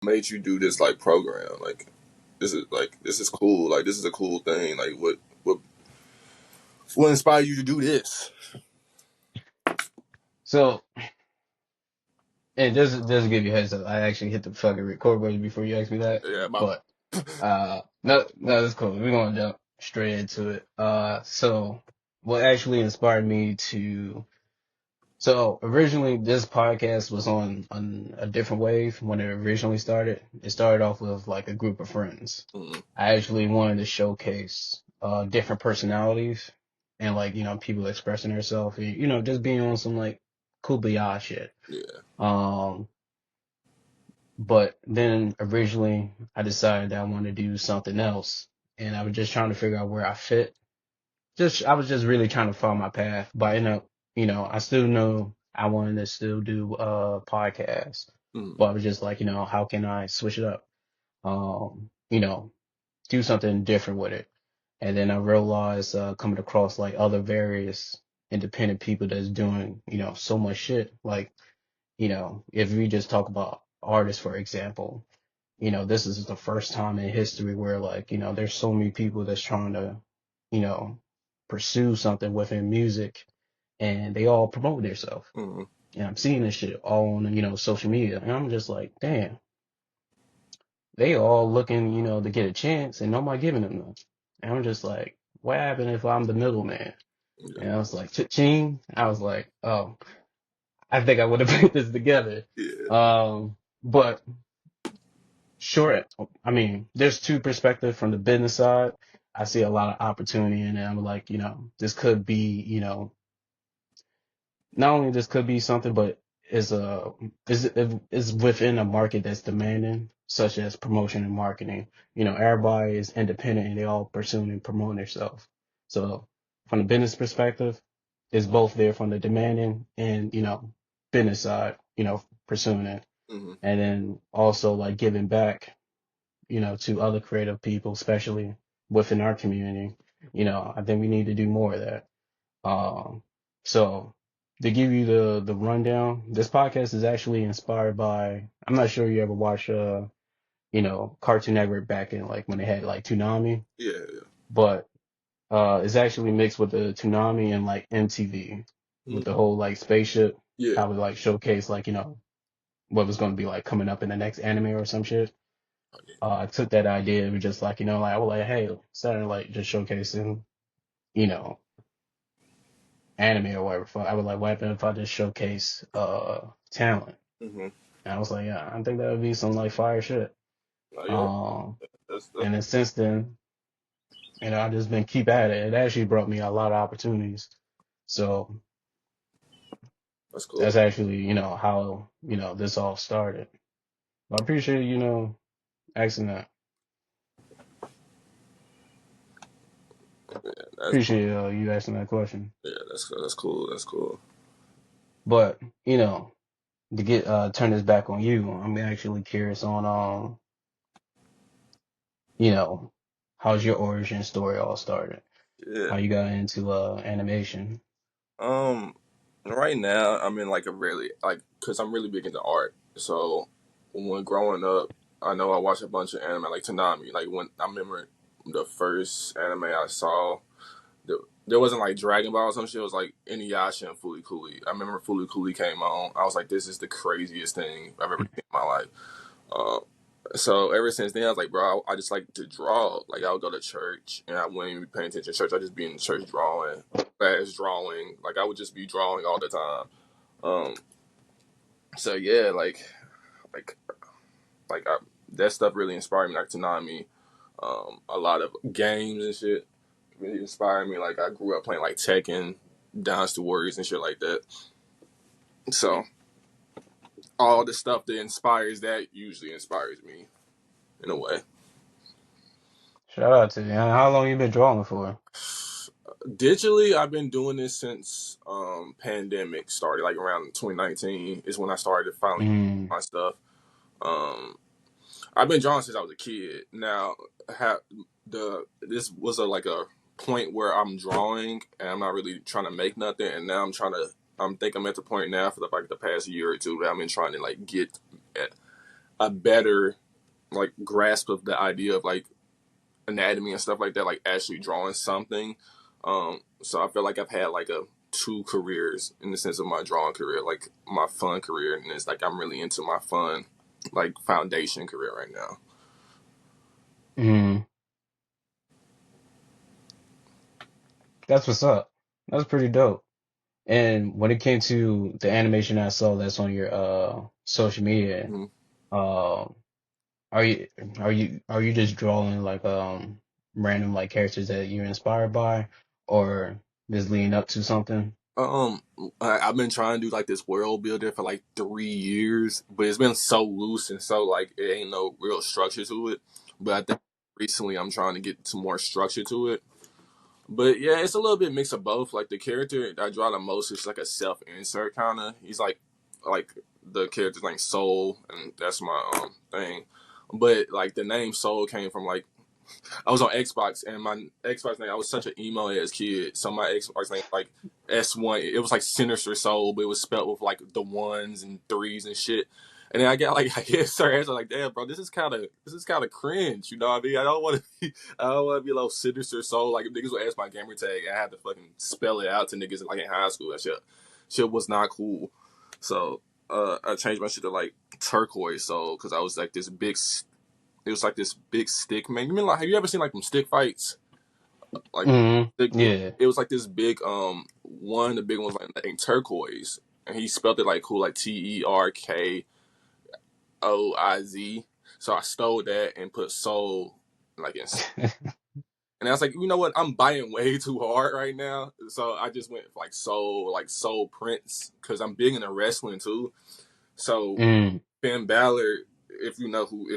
made you do this like program? Like, this is cool. Like, this is a cool thing. Like, what inspired you to do this? So, and just to give you a heads up, I actually hit the fucking record button before you asked me that. Yeah, But no, that's cool. We're gonna jump straight into it. So what actually inspired me to so originally this podcast was on a different wave when it originally started. It started off with like a group of friends. mm, I actually wanted to showcase different personalities and like, people expressing themselves, just being on some like kumbaya shit. yeah, Um, but then originally I decided that I wanted to do something else, and I was just trying to figure out where I fit. I was just really trying to find my path. But I still know I wanted to still do podcasts, mm, but I was just like, how can I switch it up? Um, you know, do something different with it. And then I realized coming across like other various independent people that's doing, so much shit. Like, if we just talk about artists, for example, this is the first time in history where like, there's so many people that's trying to, you know, pursue something within music and they all promote themselves. mm, And I'm seeing this shit all on, social media. And I'm just like, damn, they all looking, to get a chance and nobody giving them none. And I'm just like, what happened if I'm the middleman? yeah, And I was like, ching. I was like, oh, I think I would have put this together. yeah, But sure. I mean, there's two perspectives from the business side. I see a lot of opportunity in it. I'm like, this could be, not only this could be something, but is within a market that's demanding, such as promotion and marketing. Everybody is independent and they all pursuing and promoting themselves. So from the business perspective, it's both there from the demanding and, business side, pursuing it. mm, And then also like giving back to other creative people, especially within our community. I think we need to do more of that. So to give you the rundown, this podcast is actually inspired by, I'm not sure you ever watched, Cartoon Network back in like when they had like Toonami, yeah, yeah, but, it's actually mixed with the Toonami and like MTV with mm, the whole like spaceship, yeah, how we like showcase like, what was going to be like coming up in the next anime or some shit. I took that idea and was just like, like I was like, hey, instead of like just showcasing, you know, anime or whatever, I was like, what happened if I just showcase talent? mm-hmm. And I was like, yeah, I think that would be some like fire shit. No, yeah, Um, that's and then since then, I just been keep at it. It actually brought me a lot of opportunities. So that's that's cool. actually, how, this all started. I appreciate, asking that. Yeah, that's Appreciate you asking that question. yeah, that's cool. That's cool. But, to get turn this back on you, I'm actually curious on you know, how's your origin story all started? Yeah. How you got into animation? Um, right now I'm in like a really like because I'm really big into art. So when growing up, I know I watched a bunch of anime like Tanami. Like when I remember the first anime I saw, there wasn't like Dragon Ball or some shit. It was like Inuyasha and Fooly Cooly. I remember Fooly Cooly came on. I was like, this is the craziest thing I've ever seen in my life. Uh, so ever since then, I was like, bro, I just like to draw. Like I would go to church and I wouldn't even be paying attention to church. I'd just be in church drawing, fast drawing. Like I would just be drawing all the time. Um, so yeah, like that stuff really inspired me. Like Tanami, a lot of games and shit really inspired me. Like I grew up playing like Tekken, Dance to Warriors and shit like that. So all the stuff that inspires that usually inspires me in a way. Shout out to you. How long you been drawing for? Digitally, I've been doing this since pandemic started, like around 2019 is when I started finally Mm. my stuff. Um, I've been drawing since I was a kid. Now, this was like a point where I'm drawing and I'm not really trying to make nothing, and now I'm think I'm at the point now for like the past year or two that I've been trying to like get at. a better like grasp of the idea of like anatomy and stuff like that, like actually drawing something. So I feel like I've had like a two careers in the sense of my drawing career, like my fun career, and it's like I'm really into my fun like foundation career right now. Mm, that's what's up. That's pretty dope. And when it came to the animation I saw that's on your social media, Mm-hmm. um, are you are you just drawing like random like characters that you're inspired by, or just leading up to something? Um, I've been trying to do like this world builder for like 3 years, but it's been so loose and so like it ain't no real structure to it. But I think recently I'm trying to get some more structure to it. But yeah, it's a little bit mix of both. Like the character I draw the most is like a self insert kind of. He's like the character's like Soul, and that's my thing. But like the name Soul came from like I was on Xbox, and my Xbox name, I was such an emo ass kid. So my Xbox name like S1. It was like Sinister Soul, but it was spelled with like the ones and threes and shit. And then I got like I get sir answer like, damn, bro, this is kind of cringe. You know what I mean? I don't want to be a little Sinister Soul. Like if niggas would ask my gamer tag, I had to fucking spell it out to niggas like in high school. That shit was not cool. So I changed my shit to like Turquoise Soul because I was like this big it was like this big stick man. You mean like have you ever seen like them stick fights? Like Mm, stick, yeah. it was like this big one of the big ones like in turquoise, and he spelled it like cool like Terkoiz. So I stole that and put soul like in. And I was like, you know what? I'm biting way too hard right now. So I just went for like soul Prince, because I'm big into wrestling too. So Mm. Finn Balor, if you know who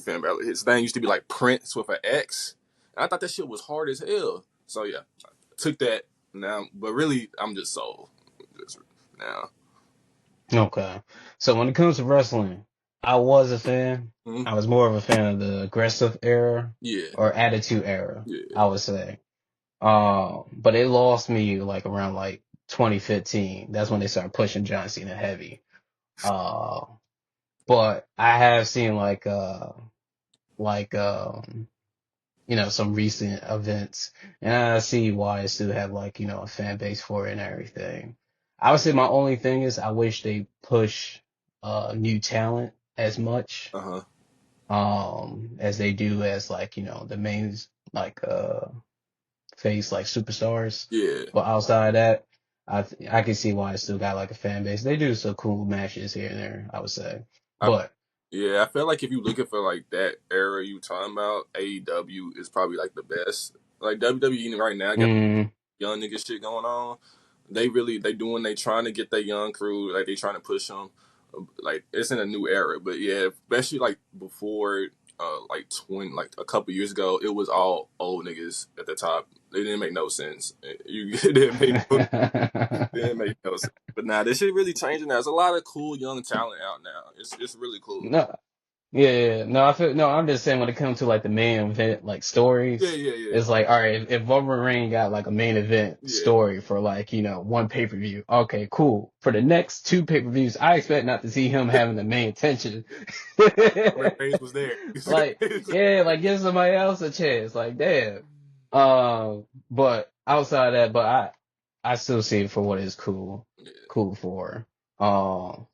Finn Balor, his name used to be like Prince with an X. And I thought that shit was hard as hell. So yeah, I took that now, but really I'm just soul just now. Okay. So when it comes to wrestling, I was a fan. Hmm. I was more of a fan of the aggressive era Yeah, or attitude era, yeah. I would say. But it lost me like around like 2015. That's when they started pushing John Cena heavy. Uh, but I have seen like some recent events, and I see why it still have like a fan base for it and everything. I would say my only thing is I wish they push new talent as much Uh huh. as they do as like the mains like face like superstars. Yeah. But outside of that, I can see why it still got like a fan base. They do some cool matches here and there, I would say. I But Yeah, I feel like if you looking for like that era you talking about, AEW is probably like the best. Like WWE right now got mm, young nigga shit going on. They trying to get that young crew, like they trying to push them. Like it's in a new era, but yeah, especially like before, like 20, like a couple years ago, it was all old niggas at the top. They didn't make no sense. It didn't make no sense. But now this shit really changing. Now there's a lot of cool young talent out now. It's really cool. no, yeah, yeah, yeah. No, I feel no. I'm just saying when it comes to like the main event like Yeah, stories, yeah, yeah, it's like all right, if Roman Reigns got like a main event yeah. story for like one pay-per-view, okay, cool. For the next two pay-per-views, I expect not to see him having the main attention. Roman Reigns was there. Like yeah, like give somebody else a chance. Like damn. But outside of that, but I still see it for what it's Yeah, cool for.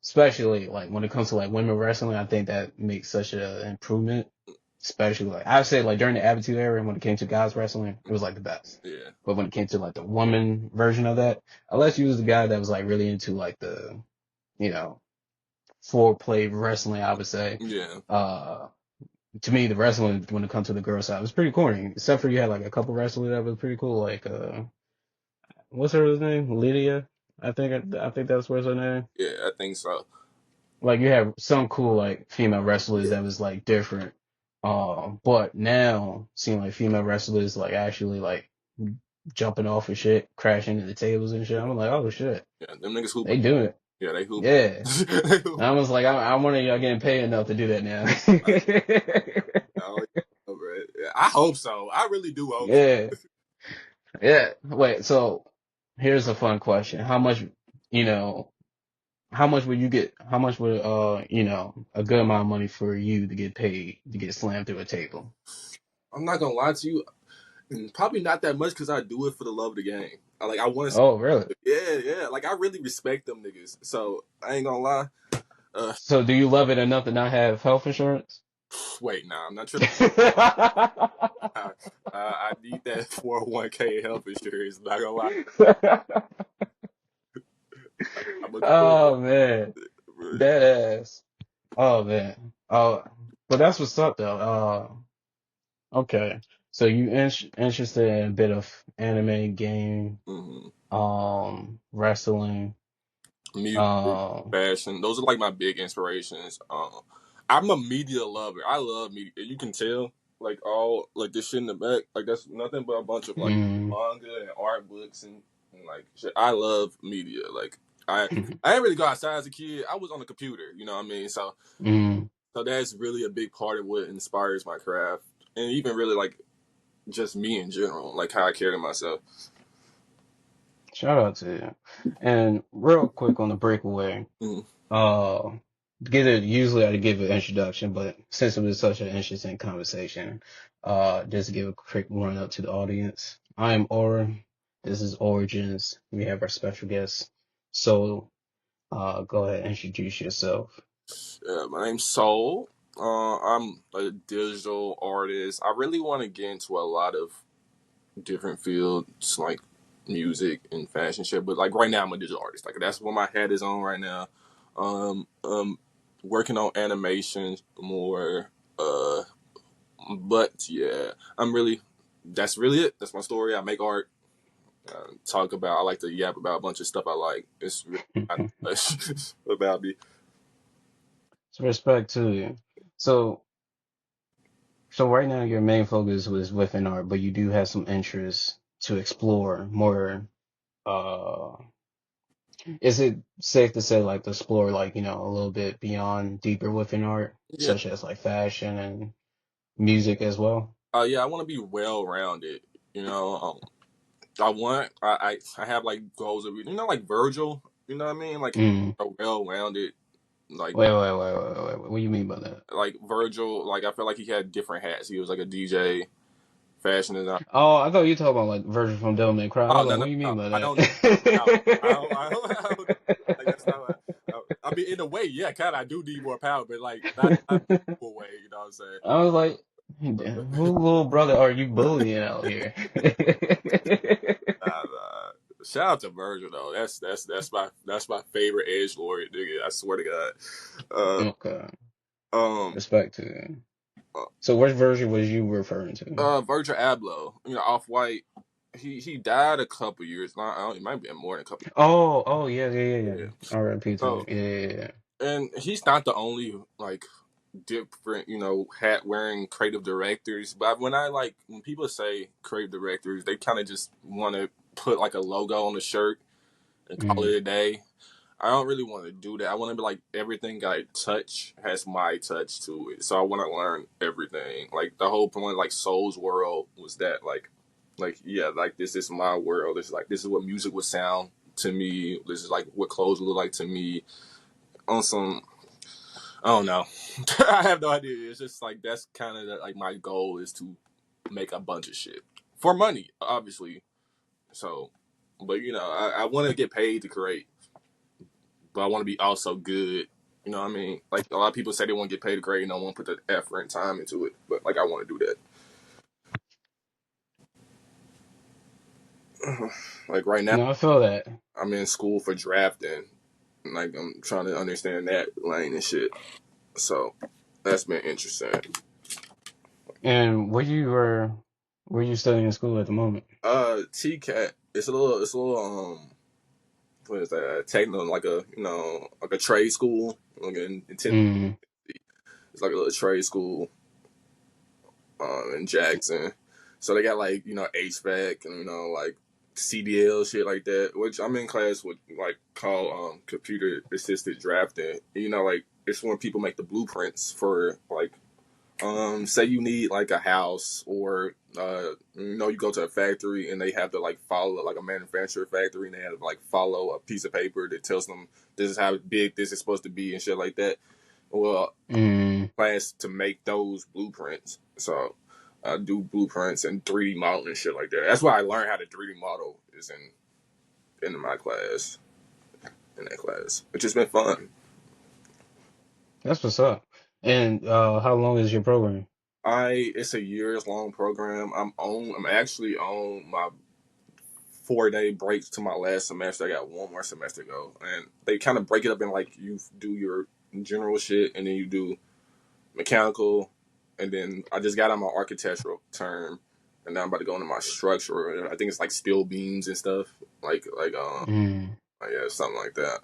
Especially like when it comes to like women wrestling, I think that makes such an improvement. Especially like I say like during the Attitude Era when it came to guys wrestling, it was like the best. yeah, But when it came to like the woman version of that, unless you was the guy that was like really into like the, you know, foreplay wrestling, I would say. yeah, Uh, to me, the wrestling when it comes to the girl side was pretty corny. Except for you had like a couple wrestlers that was pretty cool. Like what's her name? Lydia. I think that's what's her name. yeah. I think so. Like you have some cool like female wrestlers Yeah, that was like different. But now seeing like female wrestlers like actually like jumping off and shit, crashing into the tables and shit. I'm like, oh shit, yeah. Them niggas hooping. they do it. Yeah, they hooping. Yeah. They hooping. And I was like, I'm one of y'all getting paid enough to do that now. Oh, yeah, bro. Yeah, I hope so. I really do hope so. Yeah. Yeah. Wait, so here's a fun question. How much, you know, how much would you get? How much would a good amount of money for you to get paid to get slammed through a table? I'm not gonna lie to you, probably not that much because I do it for the love of the game. I want to, Oh, really? yeah. Like I really respect them niggas, so I ain't gonna lie. Uh, So do you love it enough to not have health insurance? Wait, nah, I'm not tripping. I, I need that 401k health insurance. Not gonna lie, I'm gonna do it. Oh man, dead ass. Oh man. Oh, but that's what's up though. Okay. So you interested in a bit of anime, game, Mm-hmm. wrestling, Music, um, fashion. Those are like my big inspirations. I'm a media lover. I love media. You can tell, like all like this shit in the back. Like that's nothing but a bunch of like mm, manga and art books and like shit. I love media. Like I didn't really go outside as a kid. I was on the computer. You know what I mean? mm. So that's really a big part of what inspires my craft, and even really like just me in general, like how I carry myself. Shout out to you. And real quick on the breakaway, Mm. uh, usually I give an introduction, but since it was such an interesting conversation, just to give a quick run up to the audience. I am Aura. This is Origins. We have our special guest. So, go ahead and introduce yourself. My name's Soul. I'm a digital artist. I really want to get into a lot of different fields like music and fashion shit. But like right now, I'm a digital artist. Like that's what my head is on right now. Um, um, Working on animations more. But yeah, I'm really. That's really it. That's my story. I make art. Talk about. I like to yap about a bunch of stuff I like. It's really not much about me. So respect to you. So, so right now your main focus was within art, but you do have some interest to explore more. Uh, is it safe to say like to explore like, a little bit beyond deeper within art, Yeah. such as like fashion and music as well? Yeah. I want to be well rounded. You know. I have like goals of like Virgil, you know what I mean? Like Mm. a well rounded like Wait. What do you mean by that? Virgil, like I felt like he had different hats. He was like a DJ, fashion designer. Oh, I thought you talking about like Virgil from Devil May Cry. I Oh was no like, no what do you no. mean by I don't do more power. I don't that? like that's not what I mean in a way, yeah, kinda I do need more power, but like not in a cool way, you know what I'm saying? I was like, But, who little brother are you bullying out here? nah. Shout out to Virgil though. That's my favorite edge lord, nigga. I swear to God. Okay, Um respect to you. So which version was you referring to? Virgil Abloh, Off White. He died a couple years. I don't, it might be more than a couple Oh, yeah. years. R.I.P. to him. So, Yeah. and he's not the only like different, hat wearing creative directors. But when people say creative directors, they kind of just want to put like a logo on the shirt and call Mm, it a day. I don't really want to do that. I want to be like everything I touch has my touch to it. So I want to learn everything. Like the whole point, like Soul's World, was that yeah, like this is my world. This is what music would sound to me. This is like what clothes would look like to me. On some, I don't know. I have no idea. It's just like that's kind of like my goal is to make a bunch of shit for money, obviously. So, but I want to get paid to create, but I want to be also good. You know what I mean? Like a lot of people say they want to get paid to grade and don't want to put the effort and time into it. But like I want to do that. Like right now, no, I feel that. I'm in school for drafting. Like I'm trying to understand that lane and shit. So that's been interesting. And were you studying in school at the moment? TCAT. It's a little what is that? Techno, like a trade school. Like in Tennessee. Mm, It's like a little trade school in Jackson. So they got like HVAC and like CDL shit like that. Which I'm in class with like called computer assisted drafting. Like it's when people make the blueprints for like say you need like a house or You go to a factory and they have to like follow like a manufacturer factory, and they have to like follow a piece of paper that tells them this is how big this is supposed to be and shit like that. Well, Mm, class to make those blueprints. So I do blueprints and 3D modeling and shit like that. That's why I learned how to 3D model is in my class in that class, which has been fun. that's what's up. And how long is your program? It's a years long program. I'm actually on my 4 day break to my last semester. I got one more semester to go, and they kind of break it up in like you do your general shit, and then you do mechanical, and then I just got on my architectural term, and now I'm about to go into my structural. I think it's like steel beams and stuff, Mm, yeah, something like that.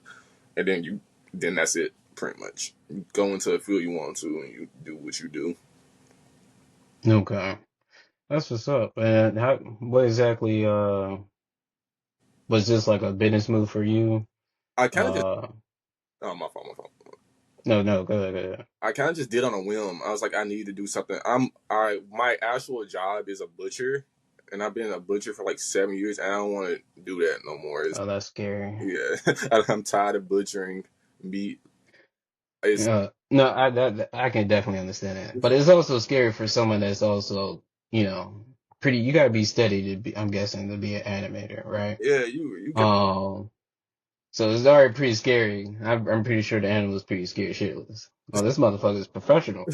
And then that's it, pretty much. You go into a field you want to, and you do what you do. okay. That's what's up. And what exactly was this like a business move for you? I kind of just Uh, oh my fault. no, no, go ahead, go ahead. I kind of just did on a whim. I was like, I need to do something. My actual job is a butcher, and I've been a butcher for like 7 years. And I don't want to do that no more. Oh, that's scary. Yeah, I'm tired of butchering meat. It's No, I can definitely understand that. But it's also scary for someone that's also, you know, pretty, you gotta be steady to be, I'm guessing, to be an animator, right? yeah, you got Um, so it's already pretty scary. I'm pretty sure the animal's pretty scared shitless. Oh, this motherfucker's professional.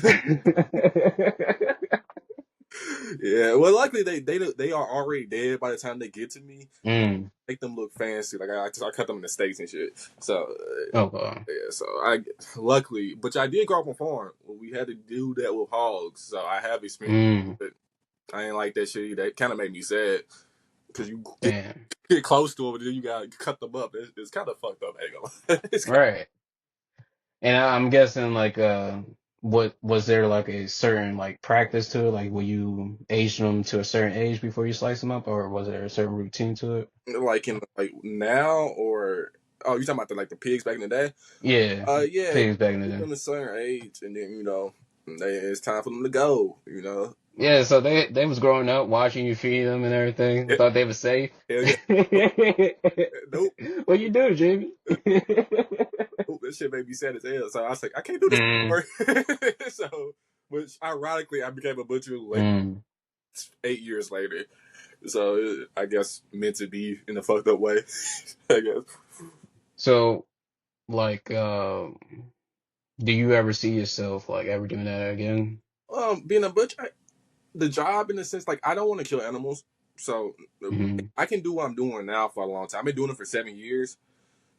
yeah. Well, luckily they are already dead by the time they get to me. Mm, Make them look fancy. Like I cut them in the steaks and shit. So okay. yeah. So I luckily, but I did grow up on farm. We had to do that with hogs, so I have experience. Mm, But I ain't like that shit. That kind of made me sad because you damn. get close to them, and then you gotta cut them up. It's kind of fucked up. Hang on. It's kind Right. And I'm guessing like what was there like a certain like practice to it? Like will you age them to a certain age before you slice them up, or was there a certain routine to it? of like in like now or oh, you talking about the pigs back in the day? Yeah, Yeah, pigs back in the get day. them a certain age, and then it's time for them to go. Yeah, so they was growing up watching you feed them and everything. Hell Thought they was safe. yeah, nope. What you do, Jamie? Oh, that shit made me sad as hell. So I was like, I can't do this Mm, anymore. So, which ironically, I became a butcher like mm. 8 years later. So I guess meant to be in a fucked up way. I guess. So like do you ever see yourself like ever doing that again? Being a butcher, the job in the sense like I don't want to kill animals, so Mm-hmm. I can do what I'm doing now for a long time. I've been doing it for 7 years,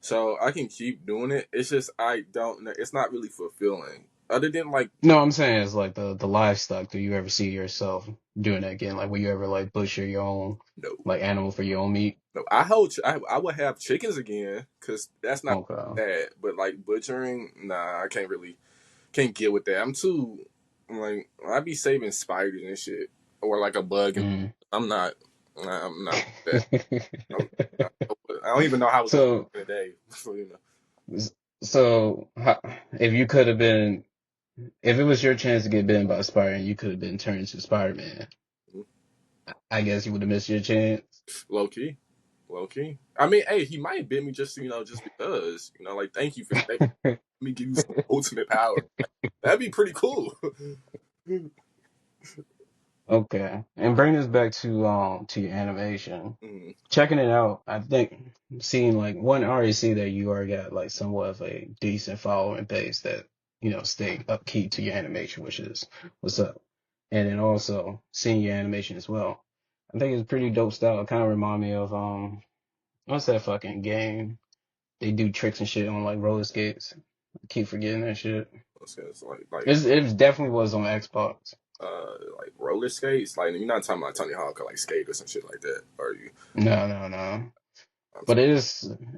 so I can keep doing it. It's just I don't. It's not really fulfilling. Other than like No, I'm saying it's like the livestock. Do you ever see yourself doing that again? Like, will you ever like butcher your own no, like animal for your own meat? no. I would have chickens again because that's not Okay. bad. But like butchering, nah, I can't get with that. I'm too like I be saving spiders and shit or like a bug. And Mm. I'm not. I'm not that. I'm, I don't even know how I was gonna So, do it today. So so if you could have been, if it was your chance to get bitten by a spider and you could have been turned into Spider-Man, I guess you would have missed your chance. low key, low key. I mean, hey, he might bit me just because like thank you for let me give you some ultimate power. That'd be pretty cool. Okay. And bring this back to your animation. Mm, Checking it out, I think seeing like one I already see that you already got like somewhat of a decent following base that, stay upkeep to your animation, which is what's up. And then also seeing your animation as well. I think it's pretty dope style. It kind of remind me of what's that fucking game? They do tricks and shit on like roller skates. I keep forgetting that shit. it's like It definitely was on Xbox. like roller skates. Like you're not talking about Tony Hawk or like skate or some shit like that, are you? No, no, no. I'm But sorry.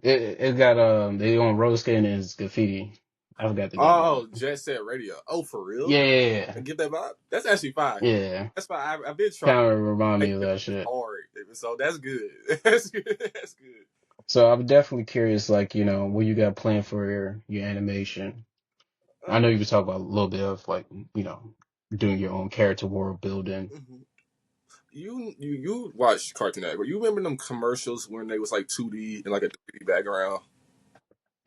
it got they on roller skating and it's graffiti. I forgot the name of Oh, it. Jet Set Radio. Oh, for real? Yeah, yeah, I get that vibe. That's actually fine. yeah. Yeah. That's fine. I've been trying Kind of remind to me make of it that shit. hard, so that's good. That's good. That's good. So I'm definitely curious, like, what you got planned for your animation. I Um, know you could talk about a little bit of like, doing your own character world building. mhm. you watched Cartoon Network. You remember them commercials when they was like 2D and like a 3D background,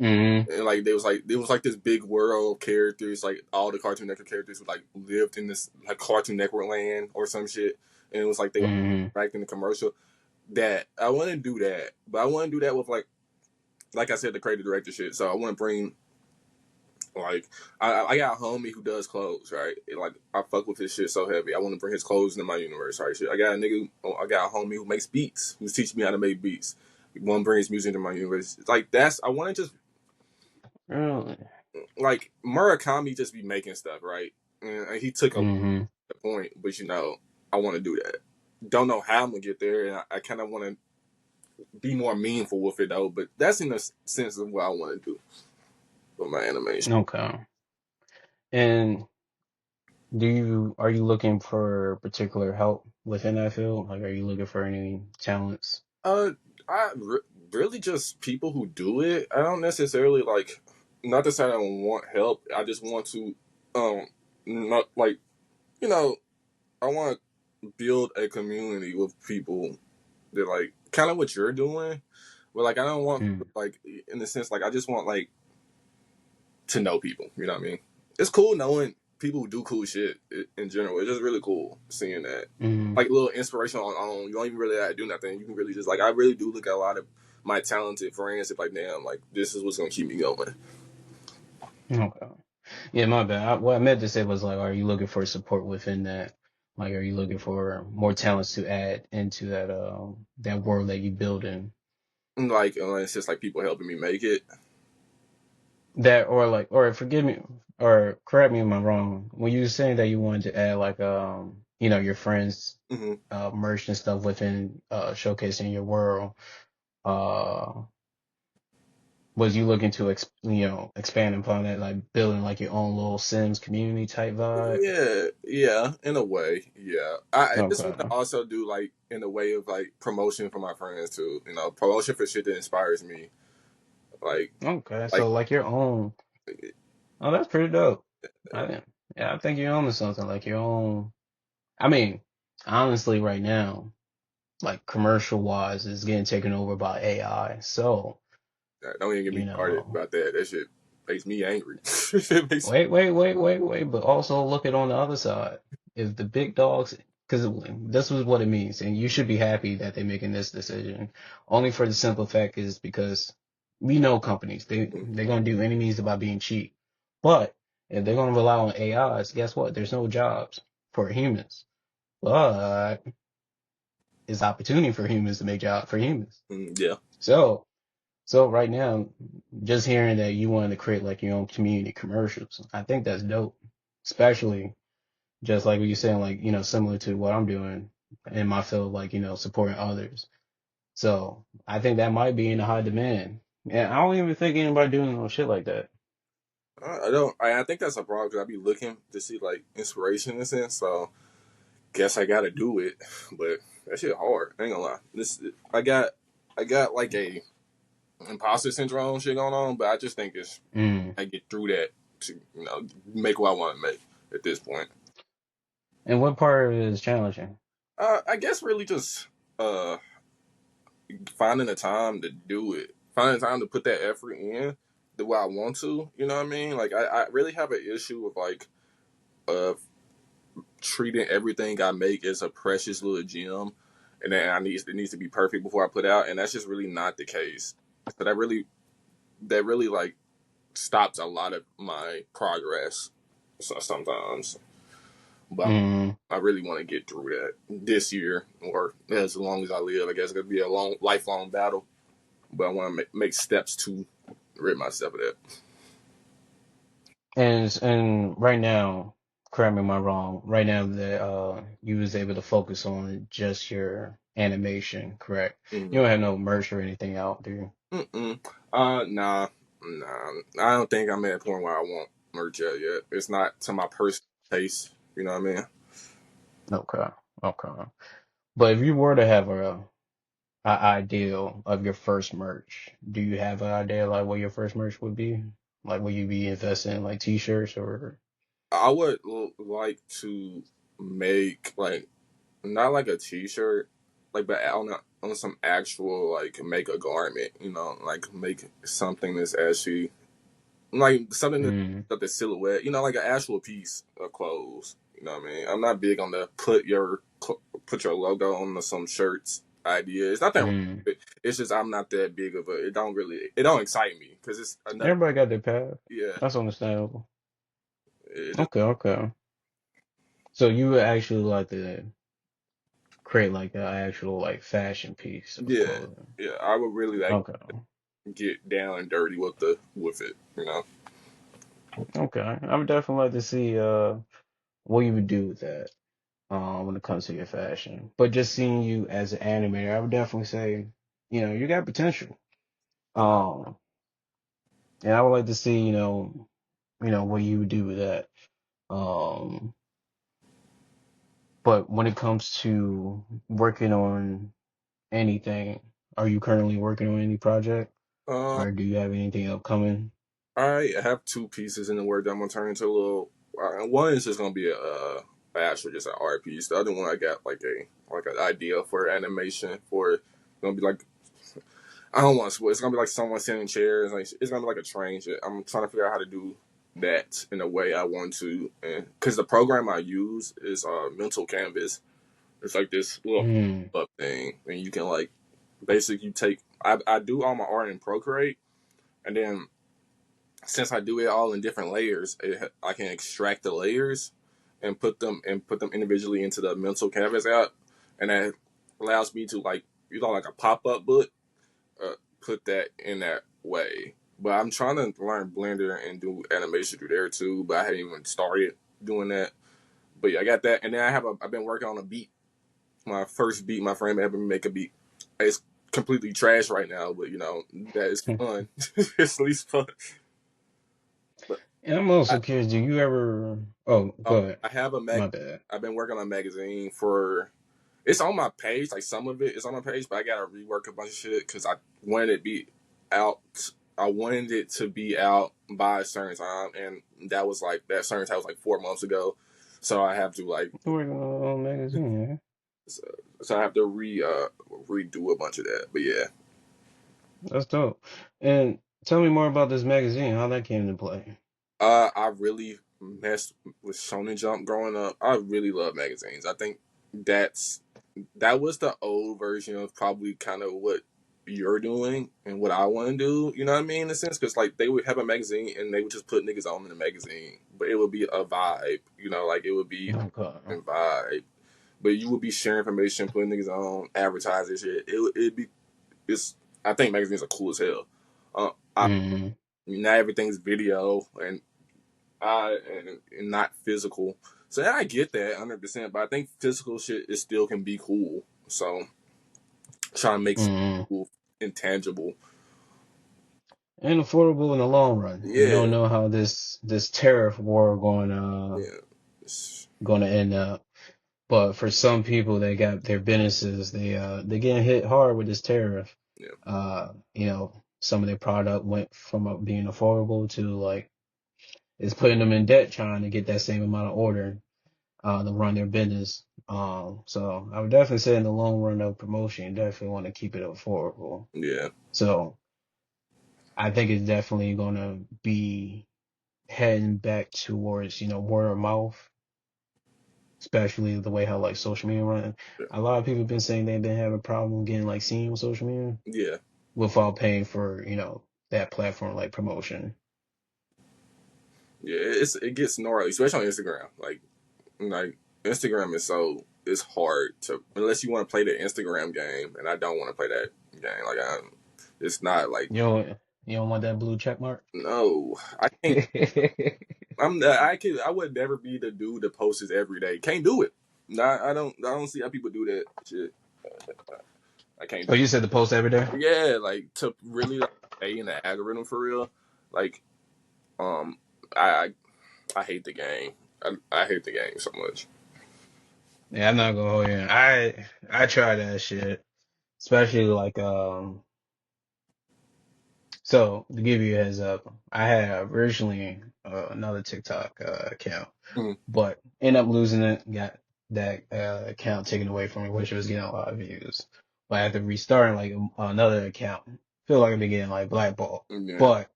Mm-hmm. and like there was like this big world of characters, like all the Cartoon Network characters who like lived in this like Cartoon Network land or some shit, and it was like they were Mm-hmm. acting the commercial. That I want to do that, but I want to do that with like I said, the creative director shit. So I want to bring like I got a homie who does clothes, right? Like I fuck with his shit so heavy. I want to bring his clothes into my universe, right? Shit. I got a homie who makes beats, who's teaching me how to make beats. Want to bring his music into my universe. Like that's I want to just Really? like Murakami just be making stuff, right? And he took a Mm-hmm. point, but I want to do that. Don't know how I'm gonna get there, and I kind of want to be more meaningful with it though. But that's in the sense of what I want to do with my animation. Okay. And are you looking for particular help within that field? Like, are you looking for any talents? Uh, really just people who do it. I don't necessarily like. Not to say I don't want help. I just want to, not like you know. I want to build a community with people that like kind of what you're doing. But like I don't want Mm. like in the sense like I just want like to know people. You know what I mean? It's cool knowing people who do cool shit in general. It's just really cool seeing that. Mm. Like a little inspiration on own. You don't even really have to do nothing. You can really just like I really do look at a lot of my talented friends. If like damn, like this is what's gonna keep me going. Okay. Yeah, my bad. What I meant to say was like, are you looking for support within that? Like, are you looking for more talents to add into that world that you build in? Like it's just like people helping me make it. That or like or forgive me or correct me if I'm wrong. When you were saying that you wanted to add like your friends Hmm. merch and stuff within showcasing your world, uh was you looking to expand upon that, like building like your own little Sims community type vibe? Yeah, yeah, in a way, yeah. I just want to Okay. also do like in a way of like promotion for my friends too. You know, promotion for shit that inspires me. Like, Okay. like So like your own. Oh, that's pretty dope. I Yeah, I think you're on to something like your own. I mean, honestly, right now, like commercial wise, is getting taken over by AI. So, don't even get me you started know, about that. That shit makes me angry. It makes wait. But also look at on the other side. If the big dogs, because this was what it means, and you should be happy that they're making this decision. Only for the simple fact is because we know companies they're gonna do any means about being cheap, but if they're gonna rely on AIs, guess what? There's no jobs for humans, but it's opportunity for humans to make jobs for humans. yeah. So. So right now, just hearing that you wanted to create like your own community commercials, I think that's dope. Especially just like what you're saying, like, similar to what I'm doing in my field, like, supporting others. So I think that might be in a high demand. And I don't even think anybody doing no shit like that. I don't. I think that's a problem because I be looking to see like inspiration in a sense. So guess I gotta do it, but that shit hard. I ain't gonna lie. This I got like a imposter syndrome shit going on, but I just think it's Mm. I get through that to make what I want to make at this point. And what part of it is challenging? I guess really just uh finding the time to do it, finding the time to put that effort in the way I want to. You know what I mean? Like I really have an issue with like uh treating everything I make as a precious little gem, and then it needs to be perfect before I put out, and that's just really not the case. So that really like stops a lot of my progress. So sometimes, but Mm. I really want to get through that this year or as long as I live. I guess it's gonna be a lifelong battle, but I want to make steps to rid myself of that. And right now, correct me if I'm wrong, right now that you was able to focus on just your animation, correct? You Mm-hmm. don't have no merch or anything out, do you? Mm-mm. Nah. I don't think I'm at a point where I want merch yet. It's not to my personal taste. You know what I mean? Okay. Okay. But if you were to have a ideal of your first merch, do you have an idea like what your first merch would be? Like, will you be investing in like t-shirts or? I would like to make like not like a t-shirt, like but on some actual like make a garment, like make something that's actually like something that's Mm, got the silhouette, like an actual piece of clothes. You know what I mean? I'm not big on the put your logo on some shirts idea. It's not that wrong mm. with it. It's just I'm not that big of a. It don't excite me because it's another. Everybody got their path. Yeah, That's understandable. it just Okay, okay. So you would actually like to create like an actual like fashion piece of yeah, clothing. yeah. I would really like Okay. get down and dirty with it. Okay. I would definitely like to see what you would do with that when it comes to your fashion. But just seeing you as an animator, I would definitely say, you got potential. Um and I would like to see, what you would do with that. Um but when it comes to working on anything, are you currently working on any project? Uh, Or do you have anything upcoming? I have two pieces in the work that I'm gonna turn into a little. One is just gonna be actually just an art piece. The other one I got like an idea for animation for gonna be like I don't want to spoil. It's gonna be like someone sitting in chairs. Like it's gonna be like a train shit. I'm trying to figure out how to do that in a way I want to, and because the program I use is Mental Canvas. It's like this little Mm, up thing, and you can like basically take. I do all my art in Procreate, and then since I do it all in different layers, I can extract the layers and put them individually into the Mental Canvas app, and that allows me to like a pop up book, put that in that way. But I'm trying to learn Blender and do animation through there too, but I haven't even started doing that. But yeah, I got that, and then I've been working on a beat. My first beat, my friend had me make a beat. It's completely trash right now, but that is and fun. It's at least fun. But I'm also curious, do you ever, oh, go ahead. I have a My bad. I've been working on a magazine for. It's on my page, like some of it is on my page, but I gotta rework a bunch of shit because I wanted it to be out. I wanted it to be out by a certain time, and that was like that certain time was like 4 months ago. So I have to like, You're working on a magazine, yeah? so, so I have to redo a bunch of that. But yeah, That's dope. And tell me more about this magazine, how that came into play. I really messed with Shonen Jump growing up. I really love magazines. I think that's that was the old version of probably kind of what you're doing and what I want to do. You know what I mean? In a sense, because like they would have a magazine and they would just put niggas on in the magazine, but it would be a vibe. Like it would be a Okay. vibe. But you would be sharing information, putting niggas on, advertising shit. It'd be it's. I think magazines are cool as hell. I Mm, Not everything's video and not physical. So yeah, I get that 100%, but I think physical shit is still can be cool. So trying to make something mm. cool, intangible. And affordable in the long run. You don't Yeah, know how this tariff war yeah, going to end up. But for some people, they got their businesses. They getting hit hard with this tariff. yeah, Some of their product went from being affordable to like it's putting them in debt trying to get that same amount of order to run their business. So I would definitely say in the long run of promotion, you definitely want to keep it affordable. yeah, So I think it's definitely gonna be heading back towards word of mouth, especially the way how like social media run. A lot of people have been saying they've been having a problem getting like seen on social media yeah, without paying for that platform like promotion. yeah. It gets gnarly, especially on Instagram. Like Instagram is it's hard to unless you want to play the Instagram game, and I don't want to play that game. It's not like You don't want that blue check mark. no, I can't. I would never be the dude that posts this every day. Can't do it. Nah, I don't see how people do that shit. I can't Oh, do you said the post every day? it. Yeah, like to really like stay in the algorithm for real. Like, um, I I hate the game. I hate the game so much. Yeah, I'm not gonna hold you. I try that shit, especially like So to give you a heads up, I had originally another TikTok account, Mm, but ended up losing it. Got that account taken away from me, which was getting a lot of views. But after restarting like another account, feel like I've been getting like blackballed. Yeah, But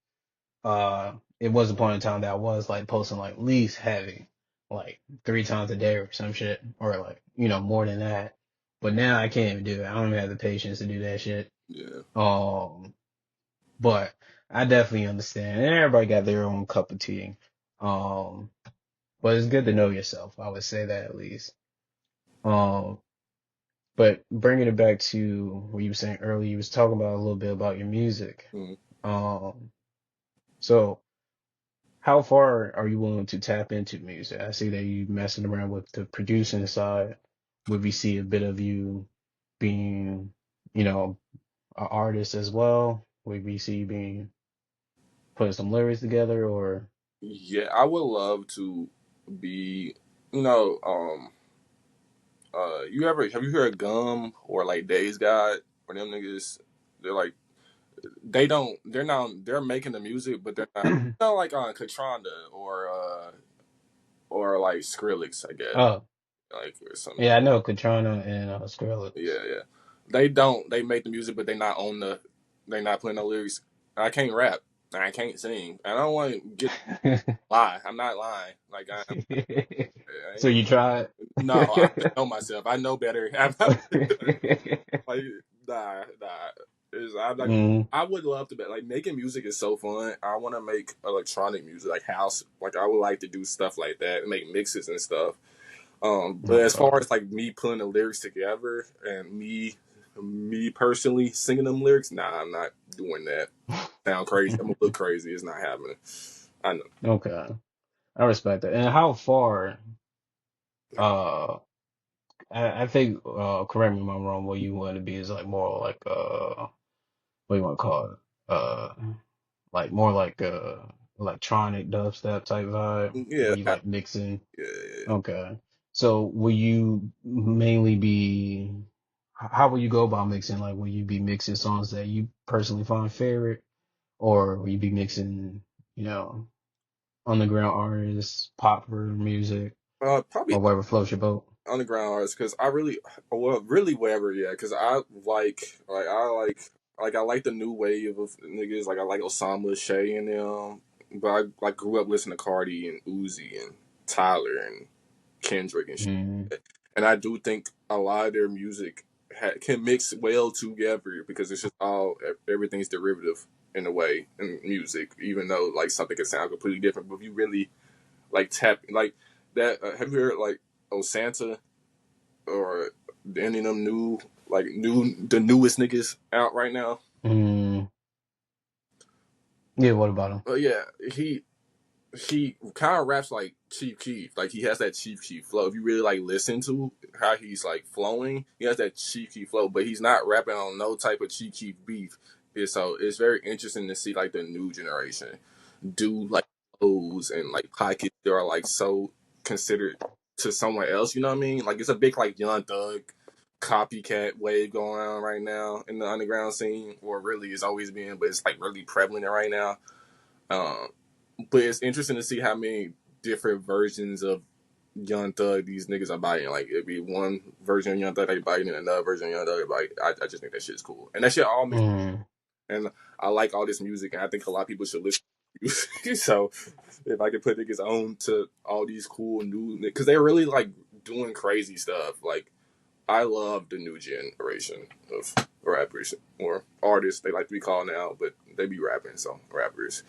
it was a point in time that I was like posting like at least having like 3 times a day or some shit, or like more than that. But now I can't even do it. I don't even have the patience to do that shit. yeah. Um, but I definitely understand. And everybody got their own cup of tea. Um, but it's good to know yourself. I would say that at least. Um, but bringing it back to what you were saying earlier, you was talking about a little bit about your music. Mm. Um, so how far are you willing to tap into music? I see that you messing around with the producing side. Would we see a bit of you being, an artist as well? Would we see you being putting some lyrics together or? Yeah, I would love to be, you know, you ever have you heard Gum or like Days God or them niggas? They're like they're making the music, but they're not like on Katranda or like Skrillex, I guess, Oh, like or something. yeah, I know Katrina and Skrillex. Yeah, yeah. They make the music, but they not putting no lyrics. I can't rap. I can't sing. I don't want to get lie. I'm not lying. Like I So ain't, you tried? no, I just know myself. I know better. I'm not like nah. I'm like Mm, I would love to be like making music is so fun. I want to make electronic music like house. Like I would like to do stuff like that, make mixes and stuff. But as far okay. as like me putting the lyrics together and me personally singing them lyrics, nah, I'm not doing that. Sound crazy. I'm gonna look crazy. It's not happening. I know. Okay. I respect that. And how far, uh, I think, correct me if I'm wrong, what you want to be is like more like, what do you want to call it? Like more like, electronic dubstep type vibe Yeah, where you like mixing. yeah. Okay. So will you mainly be, how will you go about mixing? Like, will you be mixing songs that you personally find favorite, or will you be mixing, you know, underground artists, popular music, Probably or whatever floats your boat? underground artists because I really, well, really whatever. Yeah, because I like the new wave of niggas. Like I like Osama Shay and them. But I like grew up listening to Cardi and Uzi and Tyler and Kendrick and shit. Mm, And I do think a lot of their music can mix well together because it's just all everything's derivative in a way in music, even though like something can sound completely different. But if you really like tap like that, have you heard like Osanta or any of them the newest niggas out right now? mm, yeah, what about him? Yeah, he kind of raps like Chief Keef. Like he has that Chief Keef flow. If you really like listen to how he's like flowing, he has that Chief Keef flow. But he's not rapping on no type of Chief Keef beef. So it's very interesting to see like the new generation do like flows and like pockets that are like so considered to someone else. You know what I mean? Like it's a big like Young Thug copycat wave going on right now in the underground scene, or really it's always been, but it's like really prevalent right now. Um, but it's interesting to see how many different versions of Young Thug these niggas are biting. Like it'd be one version of Young Thug they biting and another version of Young Thug they bite. I just think that shit's cool. And that shit all makes Mm, and I like all this music and I think a lot of people should listen to music. So if I could put niggas on to all these cool new because they're really like doing crazy stuff. Like I love the new generation of rappers or artists they like to be called now, but they be rapping, so rappers.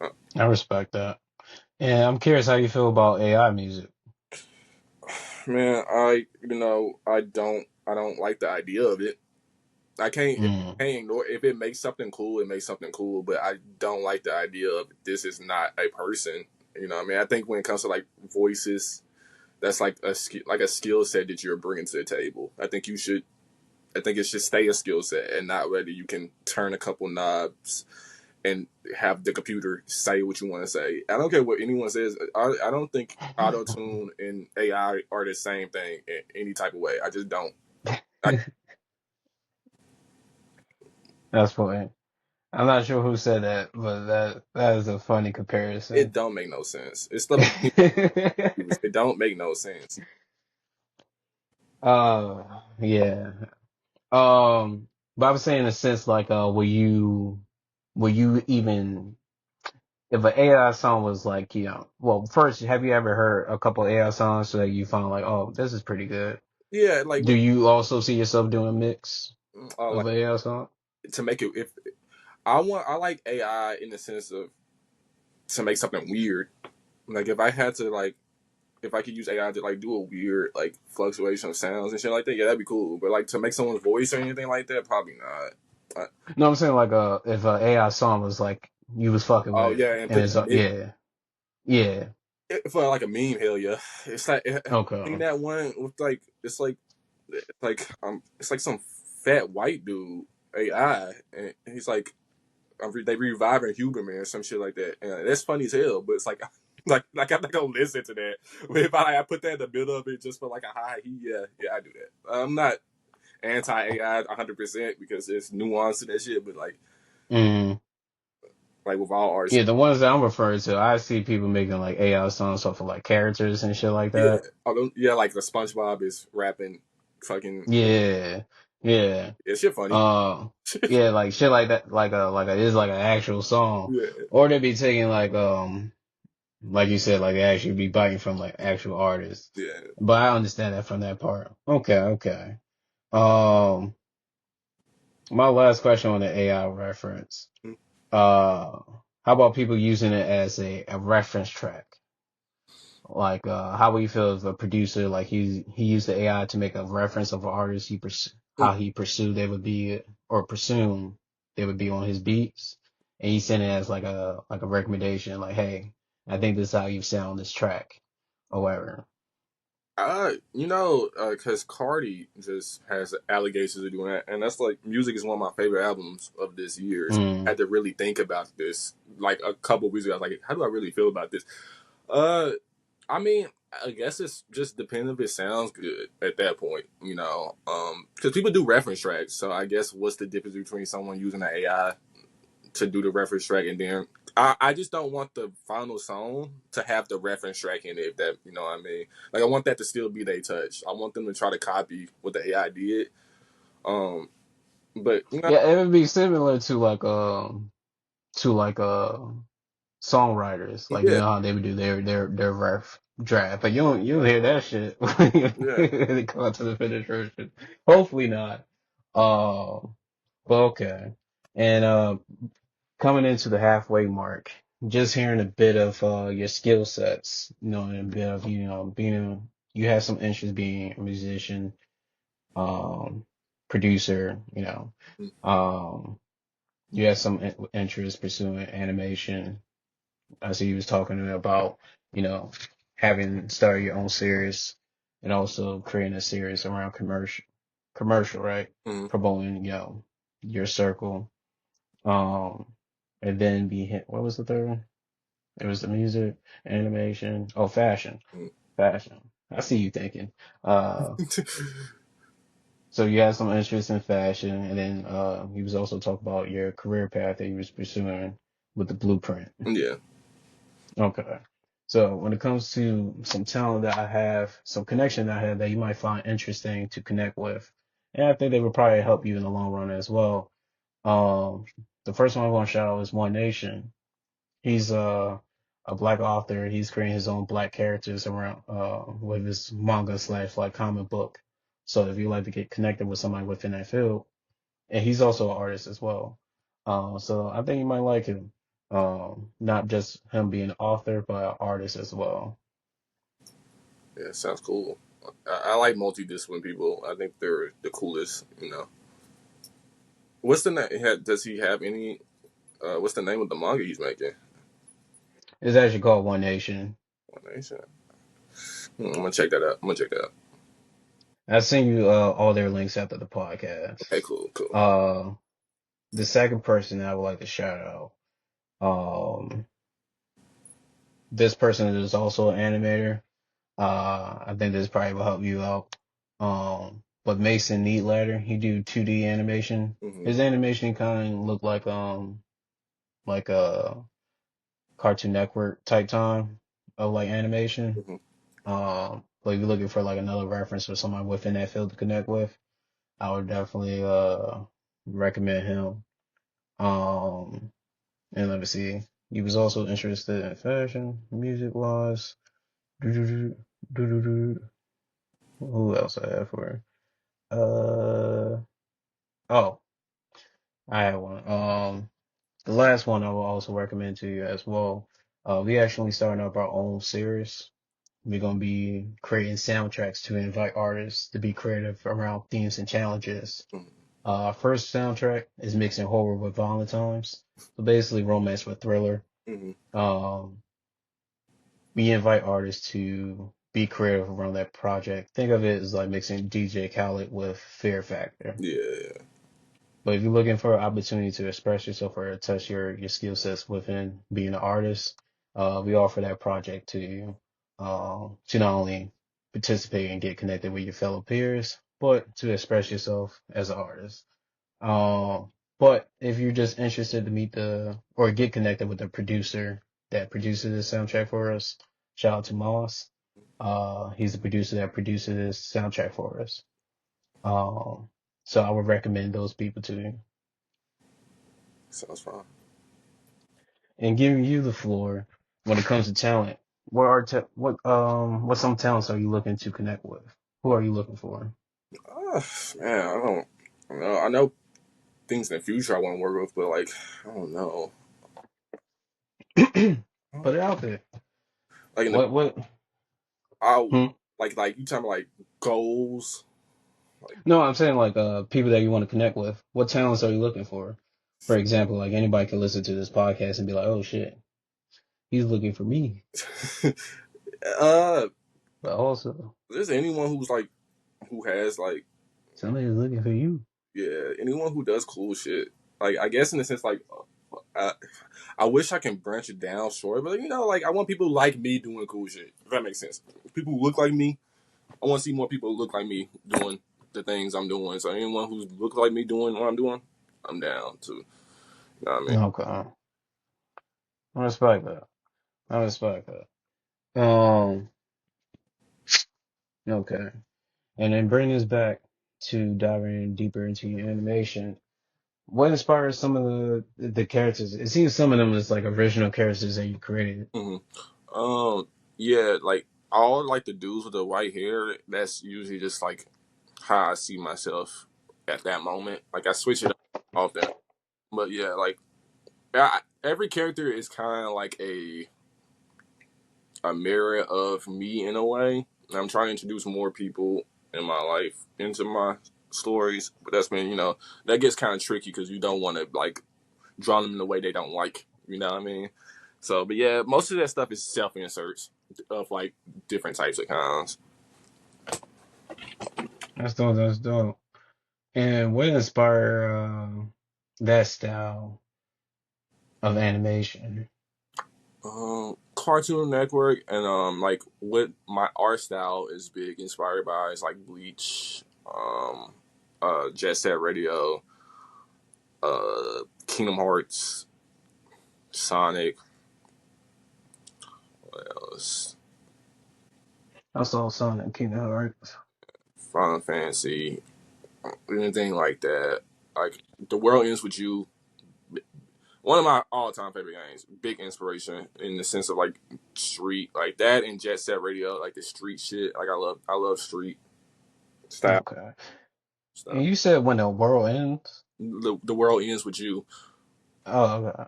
Uh, I respect that. And I'm curious how you feel about AI music. Man, I don't like the idea of it. Mm, I can't ignore if it makes something cool, it makes something cool, but I don't like the idea of this is not a person. You know what I mean? I think when it comes to like voices, that's like a skill set that you're bringing to the table. I think it should stay a skill set and not whether you can turn a couple knobs and have the computer say what you want to say. I don't care what anyone says. I don't think auto tune and AI are the same thing in any type of way. I just don't. I, that's funny. I'm not sure who said that, but that is a funny It comparison. don't make no sense. It's stuff you use. It don't make no sense. Yeah. But I was saying in a sense like, will you even, if an AI song was like, well, first, have you ever heard a couple AI songs so that you found like, oh, this is pretty good? Yeah, like Do when you also see yourself doing a mix like of an AI song? to make it if I like AI in the sense of to make something weird. Like if I had to like if I could use AI to like do a weird like fluctuation of sounds and shit like that, yeah, that'd be cool. But like to make someone's voice or anything like that, probably not. No, I'm saying like, if a AI song was like you was fucking Oh with it, yeah, and and put it's, the yeah, yeah, for like a meme, hell yeah. It's like seen okay. that one with like it's like some fat white dude AI, and he's like they reviving Huberman or some shit like that, and that's funny as hell. But it's like like I'm not gonna listen to that. But if I put that in the middle of it just for like a high heat, yeah, I do that. I'm not anti AI 100% because there's nuance to that shit, but Mm. like with all art, Yeah, the ones that I'm referring to, I see people making like AI songs off of like characters and shit like yeah, that. yeah, like the SpongeBob is rapping, fucking Yeah, yeah. it's shit funny. Uh, yeah, like shit like that, is like an actual song, Yeah, or they be taking like you said, like they actually be biting from like actual artists. yeah. But I understand that from that part. Okay, okay. Um, my last question on the AI reference. Uh, how about people using it as a reference track? Like, how would you feel if a producer, like he used the AI to make a reference of an artist how he pursued they would be, or presume they would be on his beats, and he sent it as like a recommendation, like, hey, I think this is how you sound this track, or whatever. Because Cardi just has allegations of doing that, and that's like music is one of my favorite albums of this year. So I Mm. had to really think about this. Like a couple weeks ago, I was like, how do I really feel about this? Uh, I mean, I guess it's just depends if it sounds good at that point, because people do reference tracks. So I guess what's the difference between someone using an AI to do the reference track and then I just don't want the final song to have the reference track in it, if that you know what I mean. Like I want that to still be their touch. I want them to try to copy what the AI did. Um but Yeah, it would be similar to songwriters, like, yeah, how they would do their rough draft, but you don't hear that shit when yeah. they come out to the finished version. Hopefully not. Um, but okay. And coming into the halfway mark, just hearing a bit of your skill sets, and a bit of being you have some interest being a musician, um, producer, you have some interest pursuing animation. I see he was talking about, you know, having started your own series and also creating a series around commercial, right? Mm-hmm. Promoting, your circle. Um, and then what was the third one? It was the music, animation, fashion, fashion. I see you thinking. Uh, so you had some interest in fashion, and then he was also talking about your career path that you was pursuing with the blueprint. Yeah. Okay. So when it comes to some talent that I have, some connection that I have that you might find interesting to connect with, and I think they would probably help you in the long run as well. Um, the first one I want to shout out is One Nation. He's a black author. He's creating his own black characters around with his manga slash like comic book. So if you like to get connected with somebody within that field, and he's also an artist as well. So I think you might like him. Not just him being an author, but an artist as well. Yeah, sounds cool. I like multidisciplinary people. I think they're the coolest. What's the name? Does he have any? What's the name of the manga he's making? It's actually called One Nation. One Nation. I'm gonna check that out. I'm gonna check that out. I'll send you all their links after the Okay, podcast. cool, cool. Uh, the second person I would like to shout out, this person is also an animator. I think this probably will help you out. but Mason Neatladder, he do 2D animation. Hmm. His animation kind of look like a Cartoon Network type time of like animation. Hmm. But if you're looking for like another reference or someone within that field to connect with, I would definitely recommend him. Um, and let me see. He was also interested in fashion, music wise. Who else I have for? Oh, I have one. The last one I will also recommend to you as well. We actually starting up our own series. We're gonna be creating soundtracks to invite artists to be creative around themes and challenges. Our first soundtrack is mixing horror with violent times, so basically romance with thriller. Hmm. Um, we invite artists to be creative around that project. Think of it as like mixing DJ Khaled with Fear Factor. Yeah. But if you're looking for an opportunity to express yourself or test your skill sets within being an artist, we offer that project to you to not only participate and get connected with your fellow peers, but to express yourself as an artist. Um, but if you're just interested to meet the or get connected with the producer that produces the soundtrack for us, shout out to Moss. He's the producer that produces this soundtrack for us. Um, so I would recommend those people to you. Sounds fine. And giving you the floor when it comes to talent. What some talents are you looking to connect with? Who are you looking for? Man, I don't know. I know things in the future I want to work with, but like, I don't know. Put it out there. Like in the, What? I Hmm? like you talking about like goals. Like, No, I'm saying like people that you want to connect with. What talents are you looking for? For example, like anybody can listen to this podcast and be like, "Oh shit, he's looking for me." uh, But also, there's anyone who's like who has like somebody's looking for you. yeah, anyone who does cool shit. Like I guess in the sense like I, I wish I can branch it down short, but like I want people like me doing cool shit. If that makes sense. People who look like me. I want to see more people who look like me doing the things I'm doing. So anyone who looks like me doing what I'm doing, I'm down to. You know what I mean? Okay, I respect that. I respect that. Okay. And then bring us back to diving deeper into your animation. What inspires some of the characters? It seems some of them is like original characters that you created. Hmm. Yeah, like all like the dudes with the white hair. That's usually just like how I see myself at that moment. Like I switch it up often, but yeah, like every character is kind of like a mirror of me in a way. And I'm trying to introduce more people in my life into my stories, but that's been that gets kind of tricky because you don't want to like draw them in a way they don't like. You know what I mean? So, but yeah, most of that stuff is self inserts of like different types of kinds. That's dope. That's dope. And what inspired that style of animation? Cartoon Network and like what my art style is big inspired by is like Bleach, Jet Set Radio, Kingdom Hearts, Sonic, uh, I saw Sonic Kingdom Hearts. Final Fantasy, anything like that. Like The World Ends with You, one of my all time favorite games. Big inspiration in the sense of like street, like that and Jet Set Radio, like the street shit. Like I love street style Okay. And stuff. you said when the world ends? The World Ends with You. Oh, okay.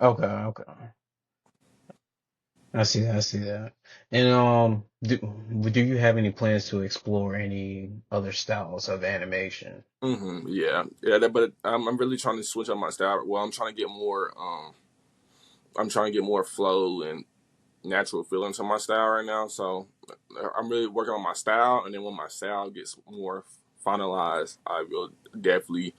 Okay, okay. I see that. I see that. And do you have any plans to explore any other styles of animation? Yeah, yeah. But I'm really trying to switch up my style. Well, I'm trying to get more. I'm trying to get more flow and natural feeling to my style right now. So I'm really working on my style, and then when my style gets more finalized, I will definitely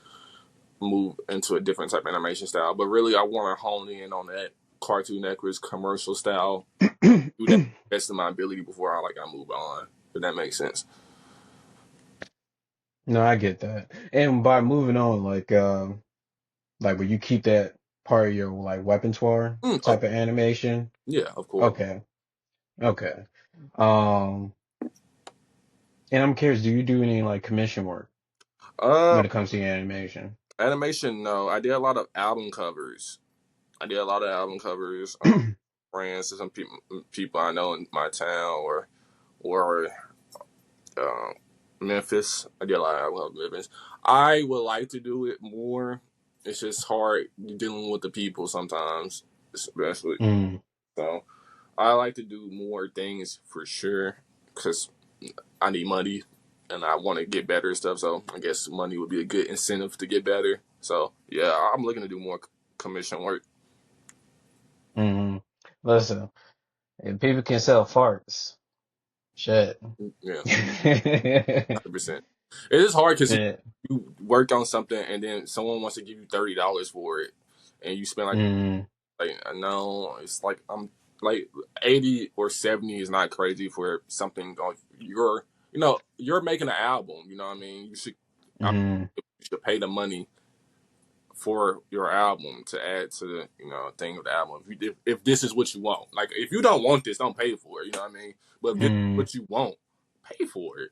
move into a different type of animation style. But really, I want to hone in on that Cartoon Network's commercial style. Do that best of my ability before I move on. If that makes sense. No, I get that. And by moving on, like will you keep that part of your like repertoire Oh type of animation? yeah, of course. Okay. Okay. Um, and I'm curious, do you do any like commission work Uh, when it comes to your animation? Animation. No, I did a lot of album covers. I did a lot of album covers. Friends to some people I know in my town or uh, Memphis. I did a lot of album covers in Memphis. I would like to do it more. It's just hard dealing with the people sometimes, especially. Mm, So I like to do more things for sure because I need money and I want to get better and stuff. So I guess money would be a good incentive to get better. So yeah, I'm looking to do more commission work. mm. Listen, if people can sell farts, shit. Yeah, 100%. It is hard because Yeah. you work on something and then someone wants to give you $30 for it, and you spend Mm, like no, it's like I'm like 80 or 70 is not crazy for something. You're making an album. You know what I mean? I, mm, you should pay the money for your album to add to the thing of the album. If this is what you want, like if you don't want this, don't pay for it. You know what I mean? But if this is mm, what you want, pay for it.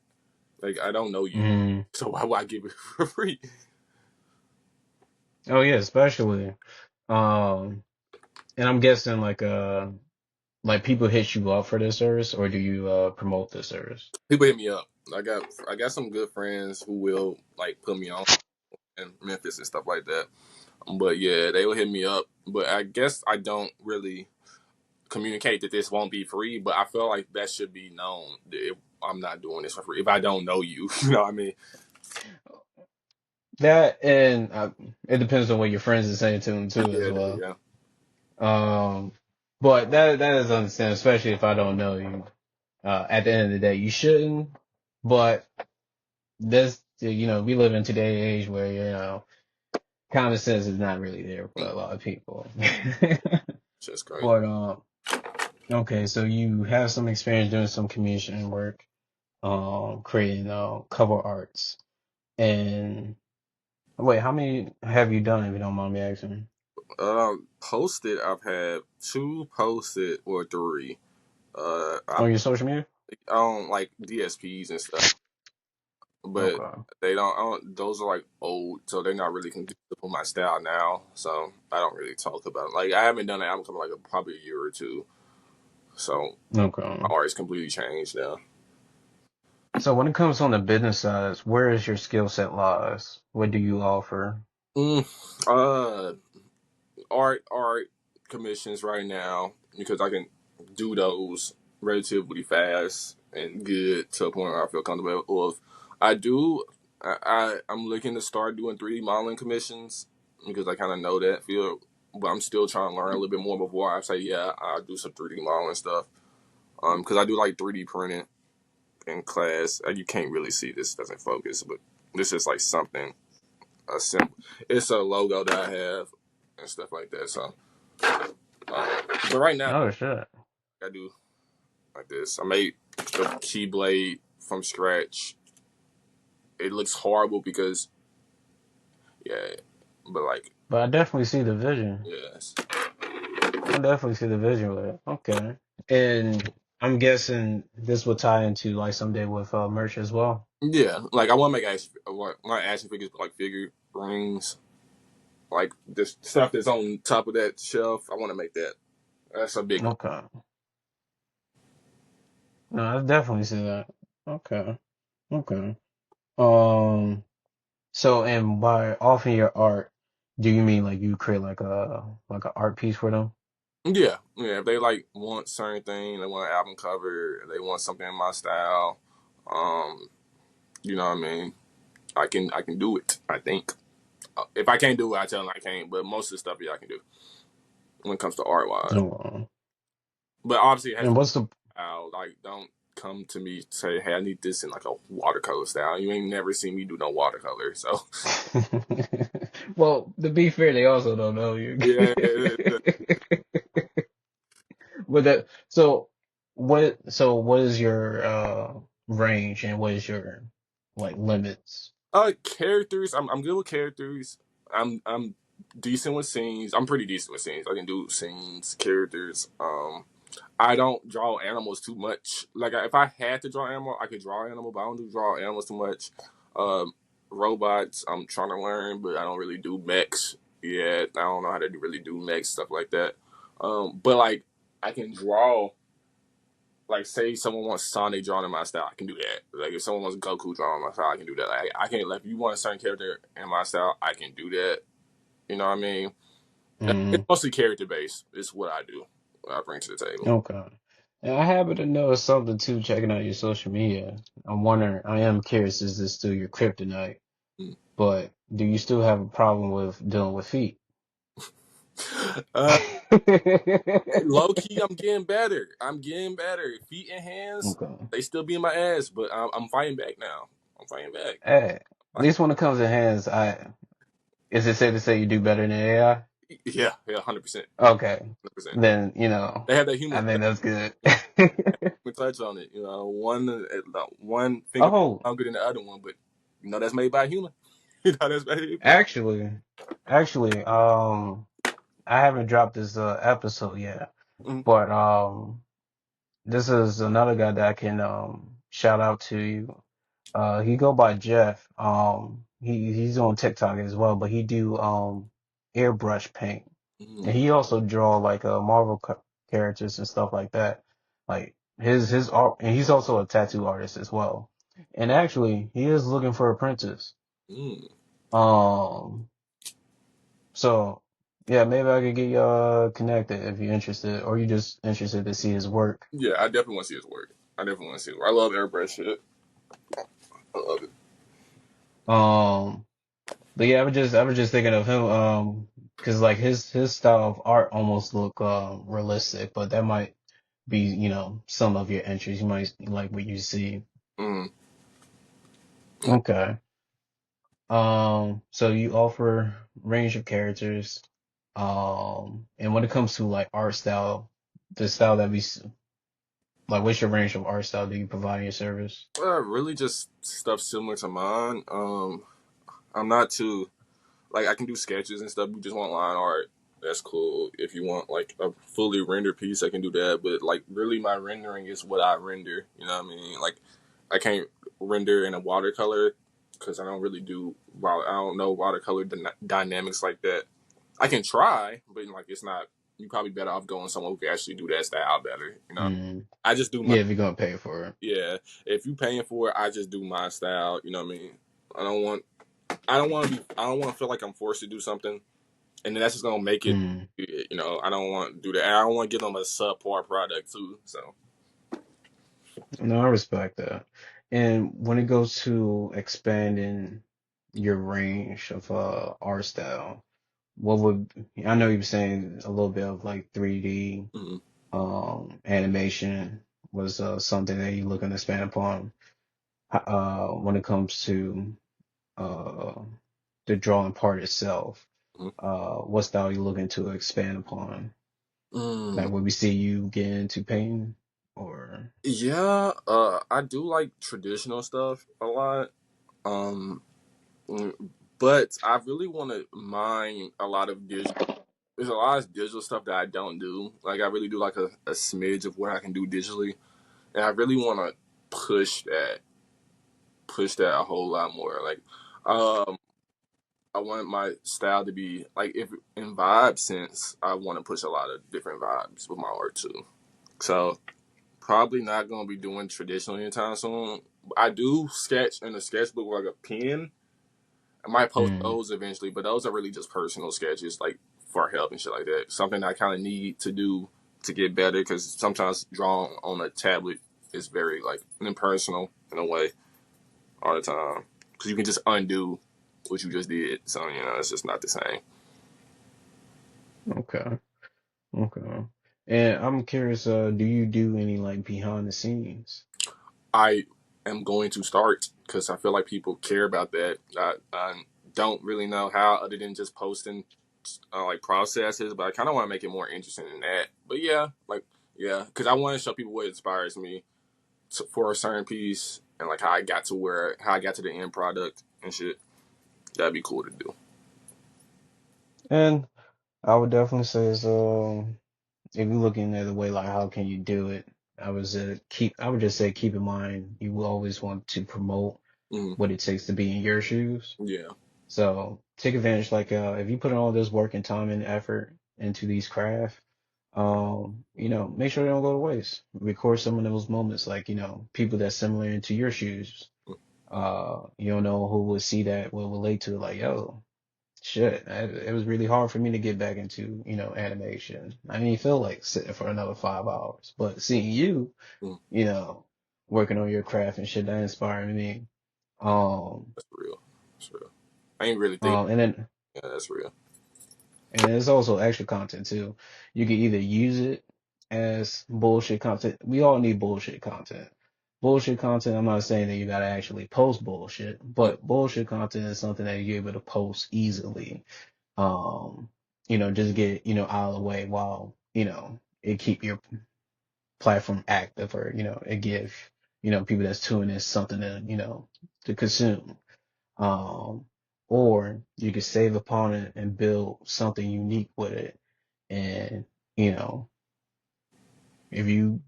Like I don't know you, mm. so why would I give it for free? Oh yeah, especially. Um, and I'm guessing like people hit you up for this service, or do you promote this service? People hit me up. I got some good friends who will like put me on in Memphis and stuff like that. But yeah, they will hit me up. But I guess I don't really communicate that this won't be free. But I feel like that should be known that if I'm not doing this for free. If I don't know you, you know what I mean? That and it depends on what your friends are saying to them too as Yeah, well. yeah. Um, but that is understandable, especially if I don't know you. At the end of the day, you shouldn't. But this, we live in today's age where common sense is not really there for a lot of people. Just crazy. But okay, so you have some experience doing some commission work, creating cover arts. And wait, how many have you done if you don't mind me asking? Posted. I've had two posted or three. On your social media? I don't like DSPs and stuff, but Okay. they don't. I don't. Those are like old, so they're not really conducive with my style now. So I don't really talk about it. Like I haven't done an album in like probably a year or two. So my Okay. art is completely changed now. So when it comes on the business side, where is your skill set lies? What do you offer? Mm, uh, art commissions right now because I can do those relatively fast and good to a point where I feel comfortable with. I do. I'm looking to start doing 3D modeling commissions because I kind of know that field, but I'm still trying to learn a little bit more before I say yeah I'll do some 3D modeling stuff. Because I do like 3D printing in class. You can't really see this, doesn't focus, but this is like something a simple. It's a logo that I have and stuff like that. So but right now, Oh shit. I do like this. I made the keyblade from scratch. It looks horrible because, yeah, but like, But I definitely see the vision. yes. I definitely see the vision with it. Okay. And I'm guessing this will tie into like someday with merch as well. Yeah, like I want to make not action figures, but like figure rings, like this stuff that's on top of that shelf. I want to make that. That's a big goal. Okay. No, I definitely see that. Okay. Okay. Um, so and by offering your art, do you mean like you create like an art piece for them? Yeah, yeah. If they like want certain thing, they want an album cover, they want something in my style. Um, you know what I mean? I can do it. I think. If I can't do it, I tell them I can't. But most of the stuff, yeah, I can do when it comes to art wise. Oh, But obviously, it has and to be what's the style. Like, don't come to me say, "Hey, I need this in like a watercolor style." You ain't never seen me do no watercolor, so well, to be fair, they also don't know you. yeah. But that so what is your range and what is your like limits? Characters. I'm good with characters. I'm decent with scenes. I'm pretty decent with scenes. I can do scenes, characters. I don't draw animals too much. Like if I had to draw animal, I could draw animal, but I don't do draw animals too much. Um, Robots, I'm trying to learn, but I don't really do mechs yet. I don't know how to really do mechs stuff like that. But like I can draw. Like say someone wants Sonic drawn in my style, I can do that. Like if someone wants Goku drawn in my style, I can do that. Like I can. Like if you want a certain character in my style, I can do that. You know what I mean? It's Mm, mostly character based. Is what I do. What I bring to the table. okay. And I happen to know something too, checking out your social media. I'm wondering, I am curious, is this still your kryptonite? Mm. But do you still have a problem with dealing with feet? Uh, Low key, I'm getting better. I'm getting better. Feet and hands, Okay. they still be in my ass, but I'm fighting back now. I'm fighting back. Hey, at Like, least when it comes to hands, is it safe to say you do better than AI? yeah, yeah, 100%, Okay. 100%. Then, They have that human, I think that's good. you know, human touch on it. One finger Oh, longer than the other one, but that's made by a human. That's made by. actually, actually, I haven't dropped this episode yet, Mm, but this is another guy that I can shout out to you. He go by Jeff. He's on TikTok as well, but he do airbrush paint, and mm, he also draw like Marvel characters and stuff like that. Like his art, and he's also a tattoo artist as well. And actually, he is looking for apprentice. mm. Um, so yeah, maybe I could get you connected if you're interested, or you just interested to see his work. Yeah, I definitely want to see his work. I definitely want to see his work. I love airbrush shit. I love it. Um, but yeah, I was just thinking of him, because like his style of art almost look realistic, but that might be, some of your entries. You might like what you see. Mm. Okay. So you offer range of characters. And when it comes to like art style, the style that like, what's your range of art style do you provide in your service? Really just stuff similar to mine. I'm not too like I can do sketches and stuff. You just want line art, that's cool. If you want like a fully rendered piece, I can do that. But like really, my rendering is what I render. You know what I mean? Like I can't render in a watercolor because I don't really do. I don't know watercolor dynamics like that. I can try, but like it's not. You probably better off going somewhere who can actually do that style better. Mm. I just do my. Yeah, if you're gonna pay for it. Yeah, if you paying for it, I just do my style. You know what I mean? I don't want. I don't want to be. I don't want to feel like I'm forced to do something, and then that's just gonna make it. Mm. I don't want to do that. And I don't want to give them a subpar product too. So. No, I respect that. And when it goes to expanding your range of art style, what would I know you were saying a little bit of like 3D Mm-hmm. animation was something that you're looking to expand upon. When it comes to uh the drawing part itself, what style are you looking to expand upon? Mm, Like, would we see you get into painting or? yeah, I do like traditional stuff a lot. Um, mm, but I really want to mine a lot of digital. There's a lot of digital stuff that I don't do. Like I really do like a smidge of what I can do digitally, and I really want to push that a whole lot more. Like, um, I want my style to be like if in vibe sense, I want to push a lot of different vibes with my art too. So probably not gonna be doing traditional anytime soon. I do sketch in a sketchbook with like a pen. I might post Mm, those eventually, but those are really just personal sketches, like for help and shit like that. Something I kind of need to do to get better because sometimes drawing on a tablet is very like impersonal in a way all the time because you can just undo what you just did. So it's just not the same. okay, okay. And I'm curious, do you do any like behind the scenes? I am going to start because I feel like people care about that. I don't really know how other than just posting like processes, but I kind of want to make it more interesting than that. But yeah, because I want to show people what inspires me for a certain piece and like how I got to the end product and shit. That'd be cool to do. And I would definitely say is if you're looking at the way like how can you do it, I would just say keep in mind you will always want to promote Hmm. what it takes to be in your shoes. Yeah. So take advantage, like if you put in all this work and time and effort into these craft, make sure they don't go to waste. Record some of those moments, like, people that's similar into your shoes. You don't know who will see that, will relate to it, like, yo, shit, it was really hard for me to get back into, animation. I didn't even feel like sitting for another 5 hours, but seeing you, Mm. you know, working on your craft and shit, that inspired me. Um, That's real. That's real. I ain't really think. and then Yeah, that's real. And there's also extra content too. You can either use it as bullshit content. We all need bullshit content. Bullshit content, I'm not saying that you gotta actually post bullshit, Mm. but bullshit content is something that you're able to post easily. Um, just get, out of the way while, it keep your platform active or, it give, people that's tuning in something to, to consume. Um, or you could save upon it and build something unique with it. And, you know, if you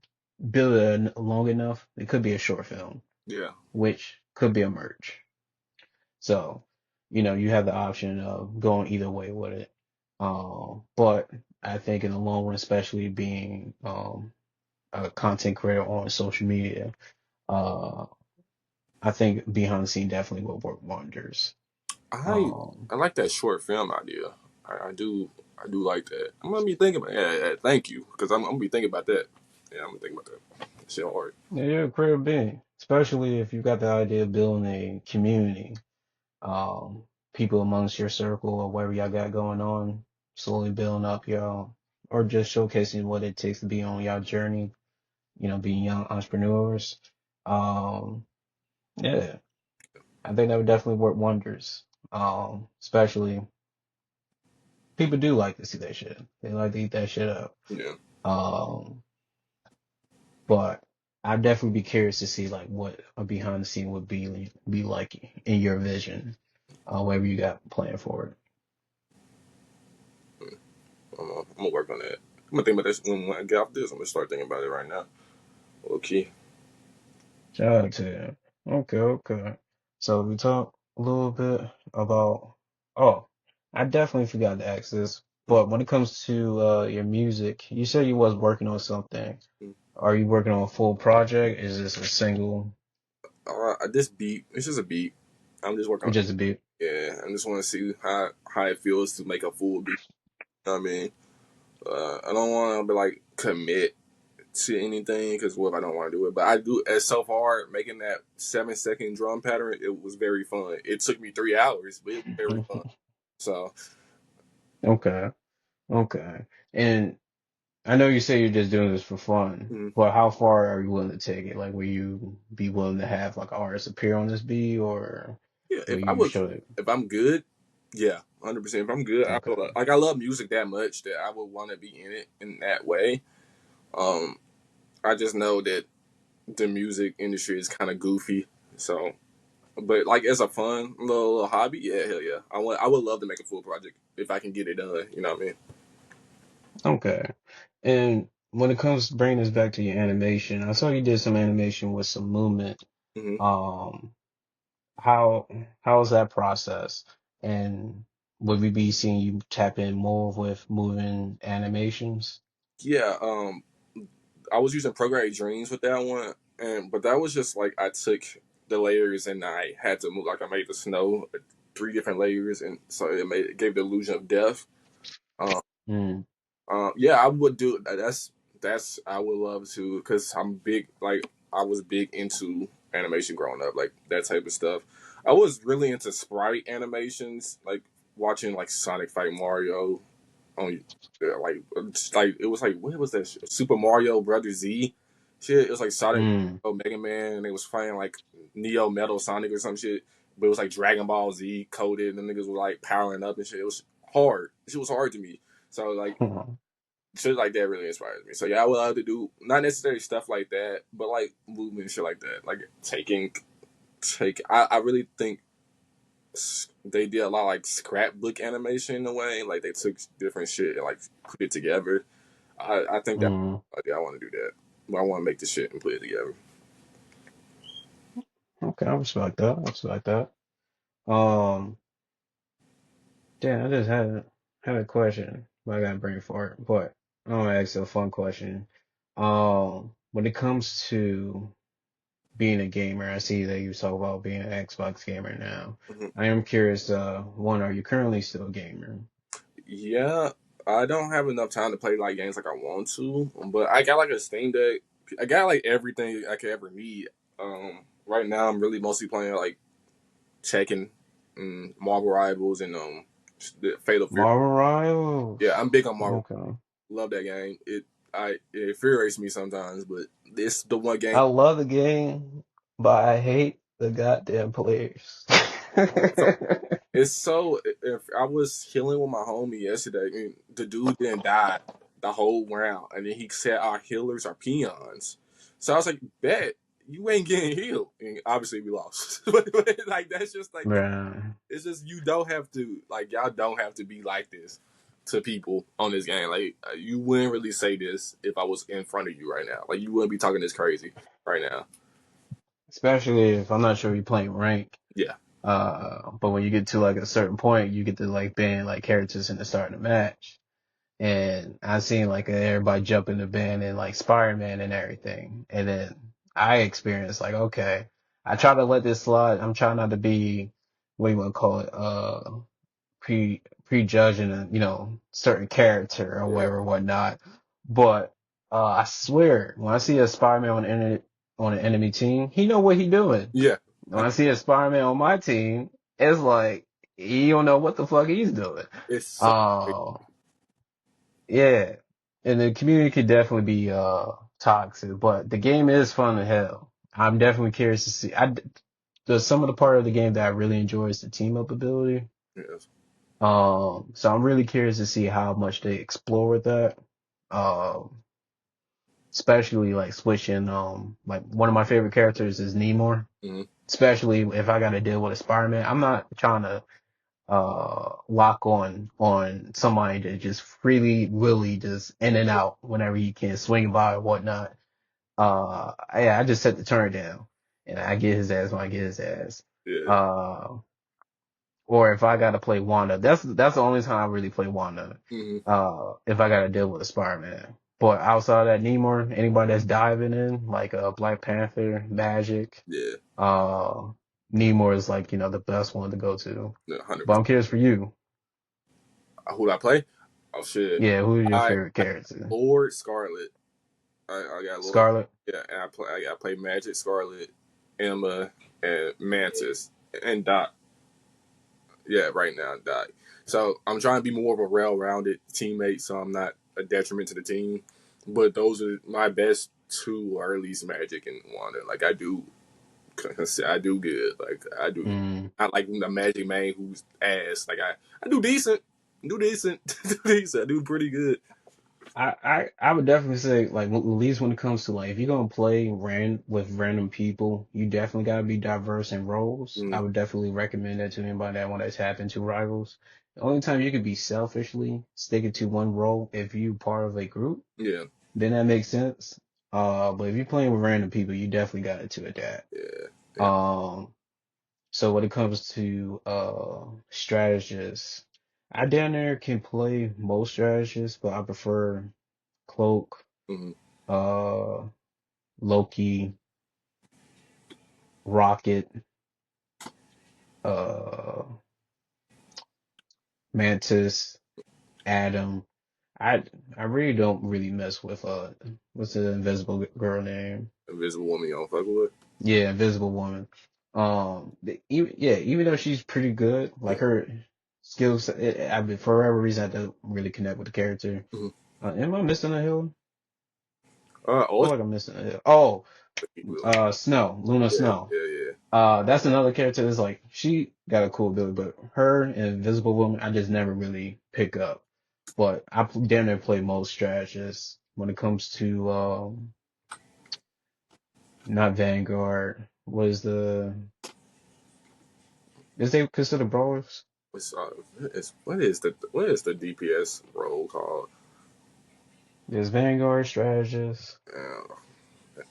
build it long enough, it could be a short film, Yeah. which could be a merge. So, you have the option of going either way with it. But I think in the long run, especially being a content creator on social media, uh, I think behind the scene definitely will work wonders. I Um, I like that short film idea. I do. I do like that. I'm gonna be thinking about. Yeah, yeah, thank you, because I'm gonna be thinking about that. Yeah, I'm gonna think about that. Shit hard. Yeah, you're a creative being, especially if you got the idea of building a community, um, people amongst your circle or whatever y'all got going on, slowly building up y'all, or just showcasing what it takes to be on y'all journey, being young entrepreneurs. Um, yeah, I think that would definitely work wonders. Especially people do like to see that shit. They like to eat that shit up. Yeah. Um, But I'd definitely be curious to see like what a behind the scene would be like in your vision, whatever you got planned for it. I'm gonna work on that. I'm gonna think about this when I get off this. I'm gonna start thinking about it right now. Okay. Shout out to you. Okay, okay. So we talk a little bit about. Oh, I definitely forgot to ask this, but when it comes to your music, you said you was working on something. Are you working on a full project? Is this a single? This beat. It's just a beat. I'm just working Or on. just a beat? Yeah. I just want to see how it feels to make a full beat. You know what I mean? I don't want to be like commit to anything because what if I don't want to do it? But I do. As so far making that 7-second drum pattern, it was very fun. It took me 3 hours, but it was very fun. So Okay, okay. And I know you say you're just doing this for fun, mm, but how far are you willing to take it? Like, will you be willing to have like artists appear on this beat, or yeah, will you show it? if I'm good, yeah, 100%. If I'm good, I feel Okay, like I love music that much that I would want to be in it in that way. Um, I just know that the music industry is kind of goofy, so. But like as a fun little hobby, yeah, hell yeah. I would love to make a full project if I can get it done. You know what I okay. And when it comes to bringing this back to your animation, I saw you did some animation with some movement. mean? Um, how how was that process? And would we be seeing you tap in more with moving animations? Yeah, I was using Program Dreams with that one, and but that was just like I took the layers and I had to move like I made the snow 3 different layers, and so it gave the illusion of depth. Um, Mm, yeah, I would do that's I would love to because I'm big like I was big into animation growing up, like that type of stuff. I was really into sprite animations, like watching like Sonic fight Mario on like it was like what was that Super Mario Brothers Z shit. It was like Sonic, mm. Mega Man, and they was playing like Neo Metal Sonic or some shit. But it was like Dragon Ball Z coded, and the niggas were like powering up and shit. It was hard. Shit was hard to me. So like shit like that really inspires me. So yeah, I would love to do not necessarily stuff like that, but like movement and shit like that. Like take. I really think. they did a lot of like scrapbook animation in a way. Like they took different shit and like put it together. I think that Mm, yeah, I want to do that. But I want to make the shit and put it together. okay, I respect that. I respect that. Um, damn, I just had a question, but I gotta bring it forward. But I'm gonna ask you a fun question. When it comes to being a gamer, I see that you talk about being an Xbox gamer now. Hmm. I am curious, one, are you currently still a gamer? Yeah, I don't have enough time to play like games like I want to, but I got like a Steam Deck. I got like everything I could ever need. Right now I'm really mostly playing like Tekken and Marvel Rivals and the Fatal Fury. Marvel Yeah, Rivals. I'm big on Marvel. Okay. Love that game. It infuriates me sometimes, but it's the one game. I love the game, but I hate the goddamn players. So it's so. If I was healing with my homie yesterday, and the dude didn't die the whole round, and then he said our healers are peons. So I was like, "Bet you ain't getting healed." And obviously we lost. But like that's just like Bruh. it's just you don't have to like y'all don't have to be like this to people on this game. Like you wouldn't really say this if I was in front of you right now. Like you wouldn't be talking this crazy right now. Especially if I'm not sure you're playing rank. Yeah, But when you get to like a certain point, you get to like ban like characters in the start of the match. And I seen like everybody jump in the ban and like Spider-Man and everything. And then I experienced like, okay, I try to let this slide. I'm trying not to be, what do you want to call it? Prejudging a, certain character or yeah, whatever, whatnot. But, I swear, when I see a Spider-Man on an enemy team, he know what he doing. yeah. When I see a Spider-Man on my team, it's like, he don't know what the fuck he's doing. It's so Uh, yeah. And the community could definitely be, toxic, but the game is fun as hell. I'm definitely curious to see. Some of the part of the game that I really enjoy is the team up ability. yes. So I'm really curious to see how much they explore with that. Um, especially like switching, like one of my favorite characters is Namor. Mm-hmm. Especially if I got to deal with a Spider-Man. I'm not trying to, lock on somebody to just freely, willy, just in and out whenever he can swing by or whatnot. Yeah, I just set the turn down and I get his ass when I get his ass. Yeah. Uh, or if I gotta play Wanda, that's the only time I really play Wanda. Mm-hmm. If I gotta deal with a Spider-Man. But outside of that, Namor, anybody that's diving in, like Black Panther, Magic, Yeah. uh, Namor is like, the best one to go to. Yeah, But 100%. I'm curious for you. Who do I play? Oh shit. Yeah, who is your I favorite character? Lord Scarlet. I got Lord. Scarlet? Yeah, and I play Magic Scarlet, Emma, and Mantis, and Doc. Yeah, right now Doc. So I'm trying to be more of a well-rounded teammate, so I'm not a detriment to the team. But those are my best two, or at least Magic and Wanda. Like I do good. Like I do. Mm. Not like the Magic man who's ass. Like I do decent. Do decent. Do decent. I do pretty good. I would definitely say like at least when it comes to like if you're gonna play with random people, you definitely gotta be diverse in roles. I Mm, would definitely recommend that to anybody that want to tap into rivals. The only time you could be selfishly sticking to one role if you part of a group, yeah. then that makes sense. But if you're playing with random people, you definitely got to adapt. Yeah. Yeah. Um, so when it comes to strategists, I down there can play most strategists, but I prefer Cloak, Mm-hmm. uh, Loki, Rocket, uh, Mantis, Adam. I I really don't really mess with what's the invisible girl name? Invisible Woman, you don't fuck with. Yeah, Invisible Woman. Even though she's pretty good, like Yeah. her skills, I mean, for whatever reason, I don't really connect with the character. Mm-hmm. Am I missing a hill? I feel Also, like I'm missing a hill. Oh, yeah, Snow, Luna yeah, Snow. yeah. That's another character that's like she got a cool ability, but her and Invisible Woman, I just never really pick up. But damn near play most strategists when it comes to not Vanguard. What is the Is they considered brawlers? What is the DPS role called? There's Vanguard strategist. Uh,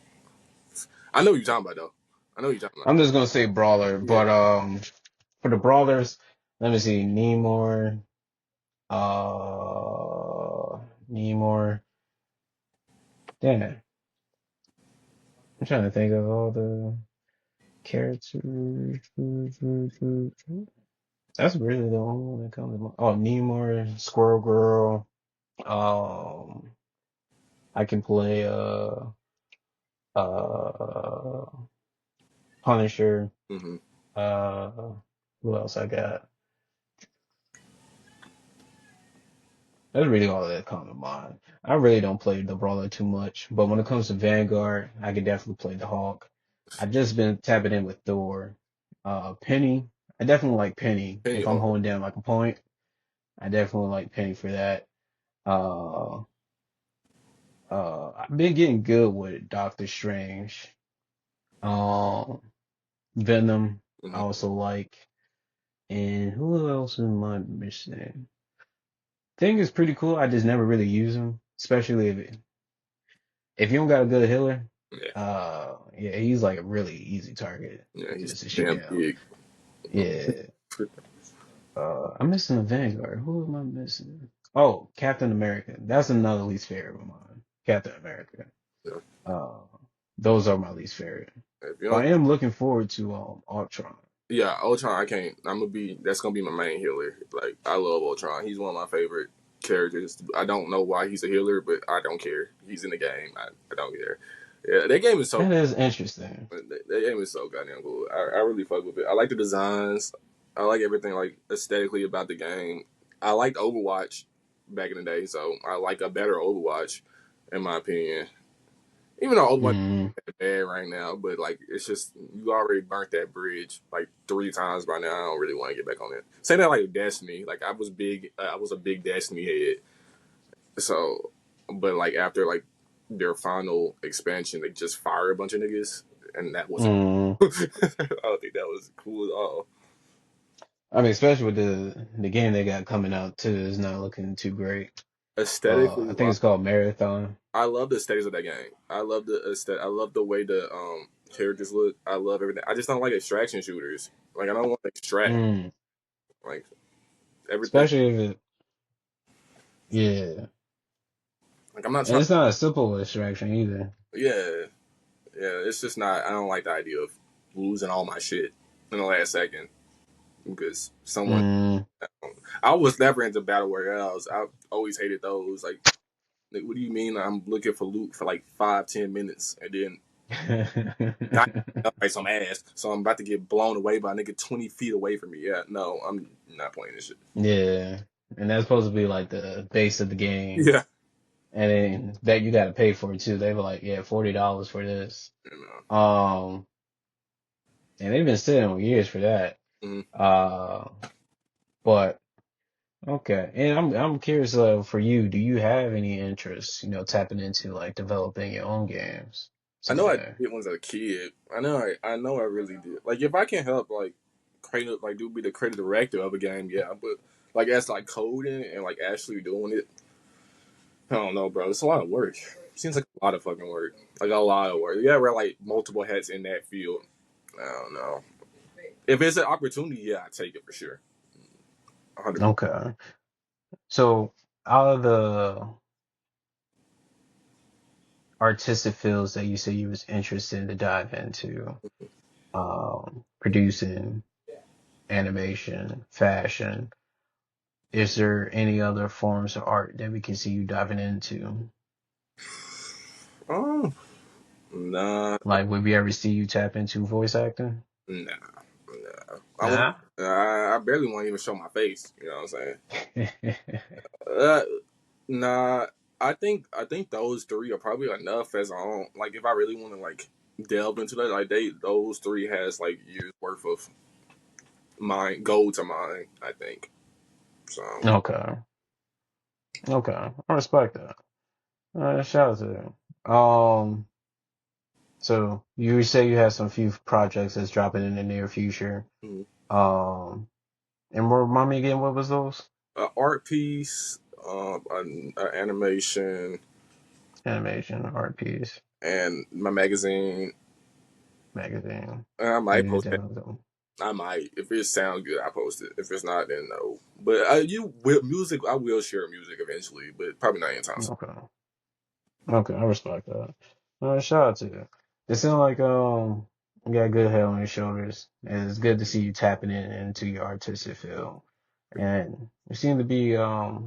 I know what you're talking about though. I know what you're talking about. I'm just gonna say brawler, but Yeah. for the brawlers, let me see, Nemor. Damn, I'm trying to think of all the characters. That's really the only one that comes to mind. Oh, Nemor, Squirrel Girl. Um, I can play uh Punisher. Hmm. Uh, who else I got? That's really all that comes to mind. I really don't play the brawler too much, but when it comes to Vanguard, I can definitely play the Hawk. I just been tapping in with Thor. Penny, I definitely like Penny. Penny If I'm hard. holding down like a point, I definitely like Penny for that. Uh, I've been getting good with Doctor Strange. Um, Venom, I Hmm. also like. And who else am I missing? Thing is pretty cool. I just never really use him, especially if you don't got a good healer. Yeah. Yeah, he's like a really easy target Yeah. He's just to shoot damn down. big. Yeah. I'm missing a Vanguard. Who am I missing? Oh, Captain America. That's another least favorite of mine. Captain America. Yeah. Uh, those are my least favorite. If you But don't, I am looking forward to Ultron. yeah, Ultron. I can't. I'm gonna be. That's gonna be my main healer. Like I love Ultron. He's one of my favorite characters. I don't know why he's a healer, but I don't care. He's in the game. I don't care. Yeah, that game is so. That is interesting. That game is so goddamn cool. I really fuck with it. I like the designs. I like everything like aesthetically about the game. I liked Overwatch back in the day, so I like a better Overwatch, in my opinion. Even though Overwatch Mm, is bad right now, but like it's just you already burnt that bridge like 3 times by now. I don't really want to get back on it. Say that like Destiny. Like I was big. I was a big Destiny head. So, but like after like their final expansion, they just fire a bunch of niggas, and that wasn't mm. cool. I don't think that was cool at all. I mean, especially with the game they got coming out too, is not looking too great. Aesthetically, I think it's called Marathon. I love the aesthetics of that game. I love the aesthetic. I love the way the characters look. I love everything. I just don't like extraction shooters. Like I don't want to extract Mm. like everything. Especially if it, yeah. Like I'm not And trying. it's not a simple extraction either. Yeah, yeah. It's just not. I don't like the idea of losing all my shit in the last second because someone. Mm. I was never into battle royales. I always hated those. Like, what do you mean? I'm looking for loot for like 5-10 minutes and then got by some ass. So I'm about to get blown away by a nigga 20 feet away from me. Yeah, no, I'm not playing this shit. Yeah. And that's supposed to be like the base of the game. Yeah, And then that you gotta pay for it too. They were like, yeah, $40 for this. you know. Um, and they've been sitting on years for that. Mm-hmm. Uh, but okay. And I'm curious, for you, do you have any interest, tapping into like developing your own games I know I someday? did once as a kid. I know I really did. Like if I can help, like create, like do be the creative director of a game, yeah. But like as like coding and like actually doing it, I don't know, bro. It's a lot of work. Seems like a lot of fucking work. Like a lot of work. You gotta wear like multiple hats in that field. I don't know. If it's an opportunity, yeah, I take it for sure. 100%. Okay. So out of the artistic fields that you say you was interested to dive into, producing, animation, fashion, is there any other forms of art that we can see you diving into? Oh, nah, Like, would we ever see you tap into voice acting? nah, nah. I want. Nah. I barely want to even show my face. You know what I'm saying? Uh, nah. I think those three are probably enough as on. Like if I really want to like delve into that, like those three has like years worth of mine gold to mine. I think so. Okay. Okay. I respect that. Shout out to them. So you say you have some few projects that's dropping in the near future. Mhm. Um, and remind me again, what was those? Art piece, an animation, Animation, art piece, and my magazine. magazine. And I You might need post to it. have them. I might. If it sounds good, I post it. If it's not, then no. But you with music, I will share music eventually, but probably not anytime soon. Okay. Okay, I respect that. Shout out to you. It sounds like you got a good head on your shoulders. And it's good to see you tapping into your artistic field. And you seem to be not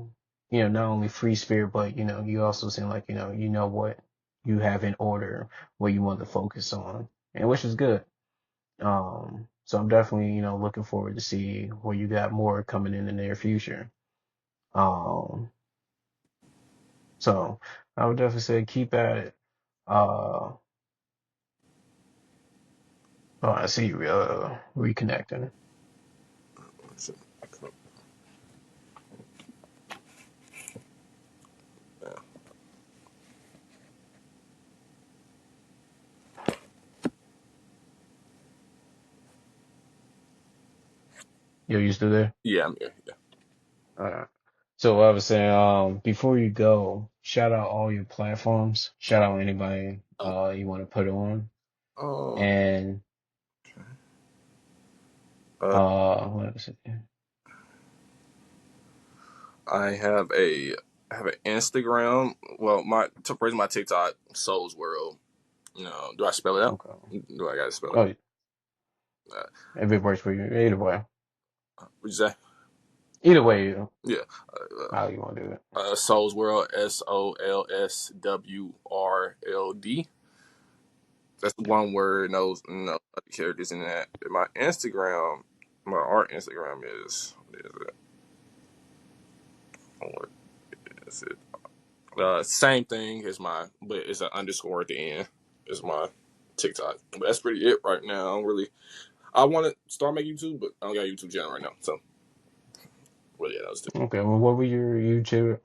only free spirit, but you also seem like, you know what you have in order, what you want to focus on. And which is good. So I'm definitely, looking forward to see where you got more coming in the near future. Um, so I would definitely say keep at it. Uh, Oh, I see you reconnecting. Yo, you still there? Yeah, I'm here. Yeah. Alright. So what I was saying, before you go, shout out all your platforms. Shout out anybody you want to put on. Um. And Uh. what was it? I have a Instagram. Well, to praise my TikTok, Souls World. Do I spell it out? Okay. Do I gotta spell it? Oh, Uh, if it works for you, either way. what you say? Either way, Yeah. how you want to do it. Souls World. SOLSWRLD. That's one word. No other characters in that. My Instagram, my art Instagram is what is it? Same thing as mine, but it's an underscore at the end. Is my TikTok. But that's pretty it right now. I don't really. I want to start making YouTube, but I don't got a YouTube channel right now. So, well, yeah, that was it. Okay. Well, what were your YouTube?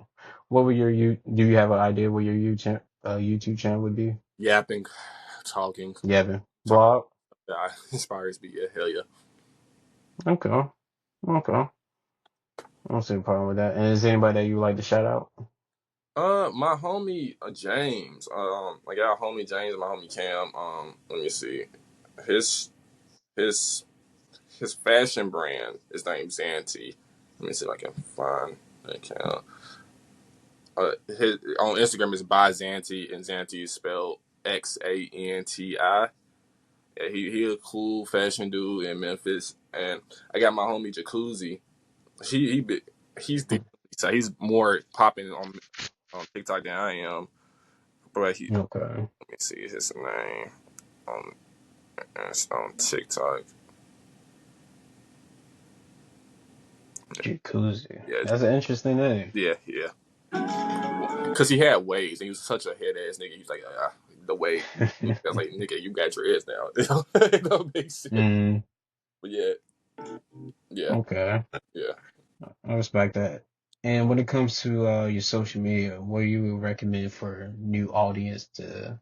What were your you? Do you have an idea what your YouTube channel would be? Yapping, talking, Yevon. talking. Blog. That inspires me. Yeah, hell yeah. Okay. Okay. I don't see a problem with that. And is there anybody that you would like to shout out? My homie James. I got a homie James and my homie Cam. Let me see. His his his fashion brand is named Zanti. Let me see if I can find the account. His on Instagram is by Zanti, and Zanti is spelled Xanti. Yeah, he a cool fashion dude in Memphis, and I got my homie Jacuzzi. He he's the so he's more popping on TikTok than I am, but he Okay. let me see his name on on TikTok. Jacuzzi. Yeah, That's an interesting name. yeah. Because he had waves, and he was such a head ass nigga. He's like, the wave. I was like, nigga, you got your ass now. It don't make sense. Mm, But yeah, yeah, okay. yeah. I respect that. And when it comes to your social media, what do you recommend for new audience to,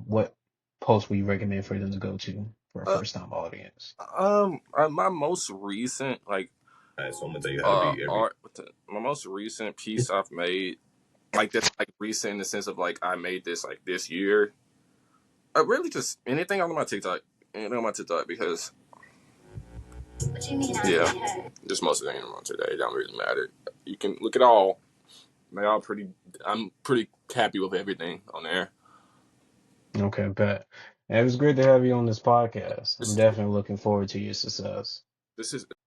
what post would you recommend for them to go to for a Uh, first time audience? my most recent So I'm gonna tell you how to be every. my most recent piece I've made, like this, like recent in the sense of like I made this like this year. Really just anything on my TikTok, anything on my TikTok because What do you mean? yeah, just most of the things on today. It don't really matter. You can look at all. They all pretty. I'm pretty happy with everything on there. Okay, bet. And it was great to have you on this podcast. I'm This definitely looking forward to your success. this is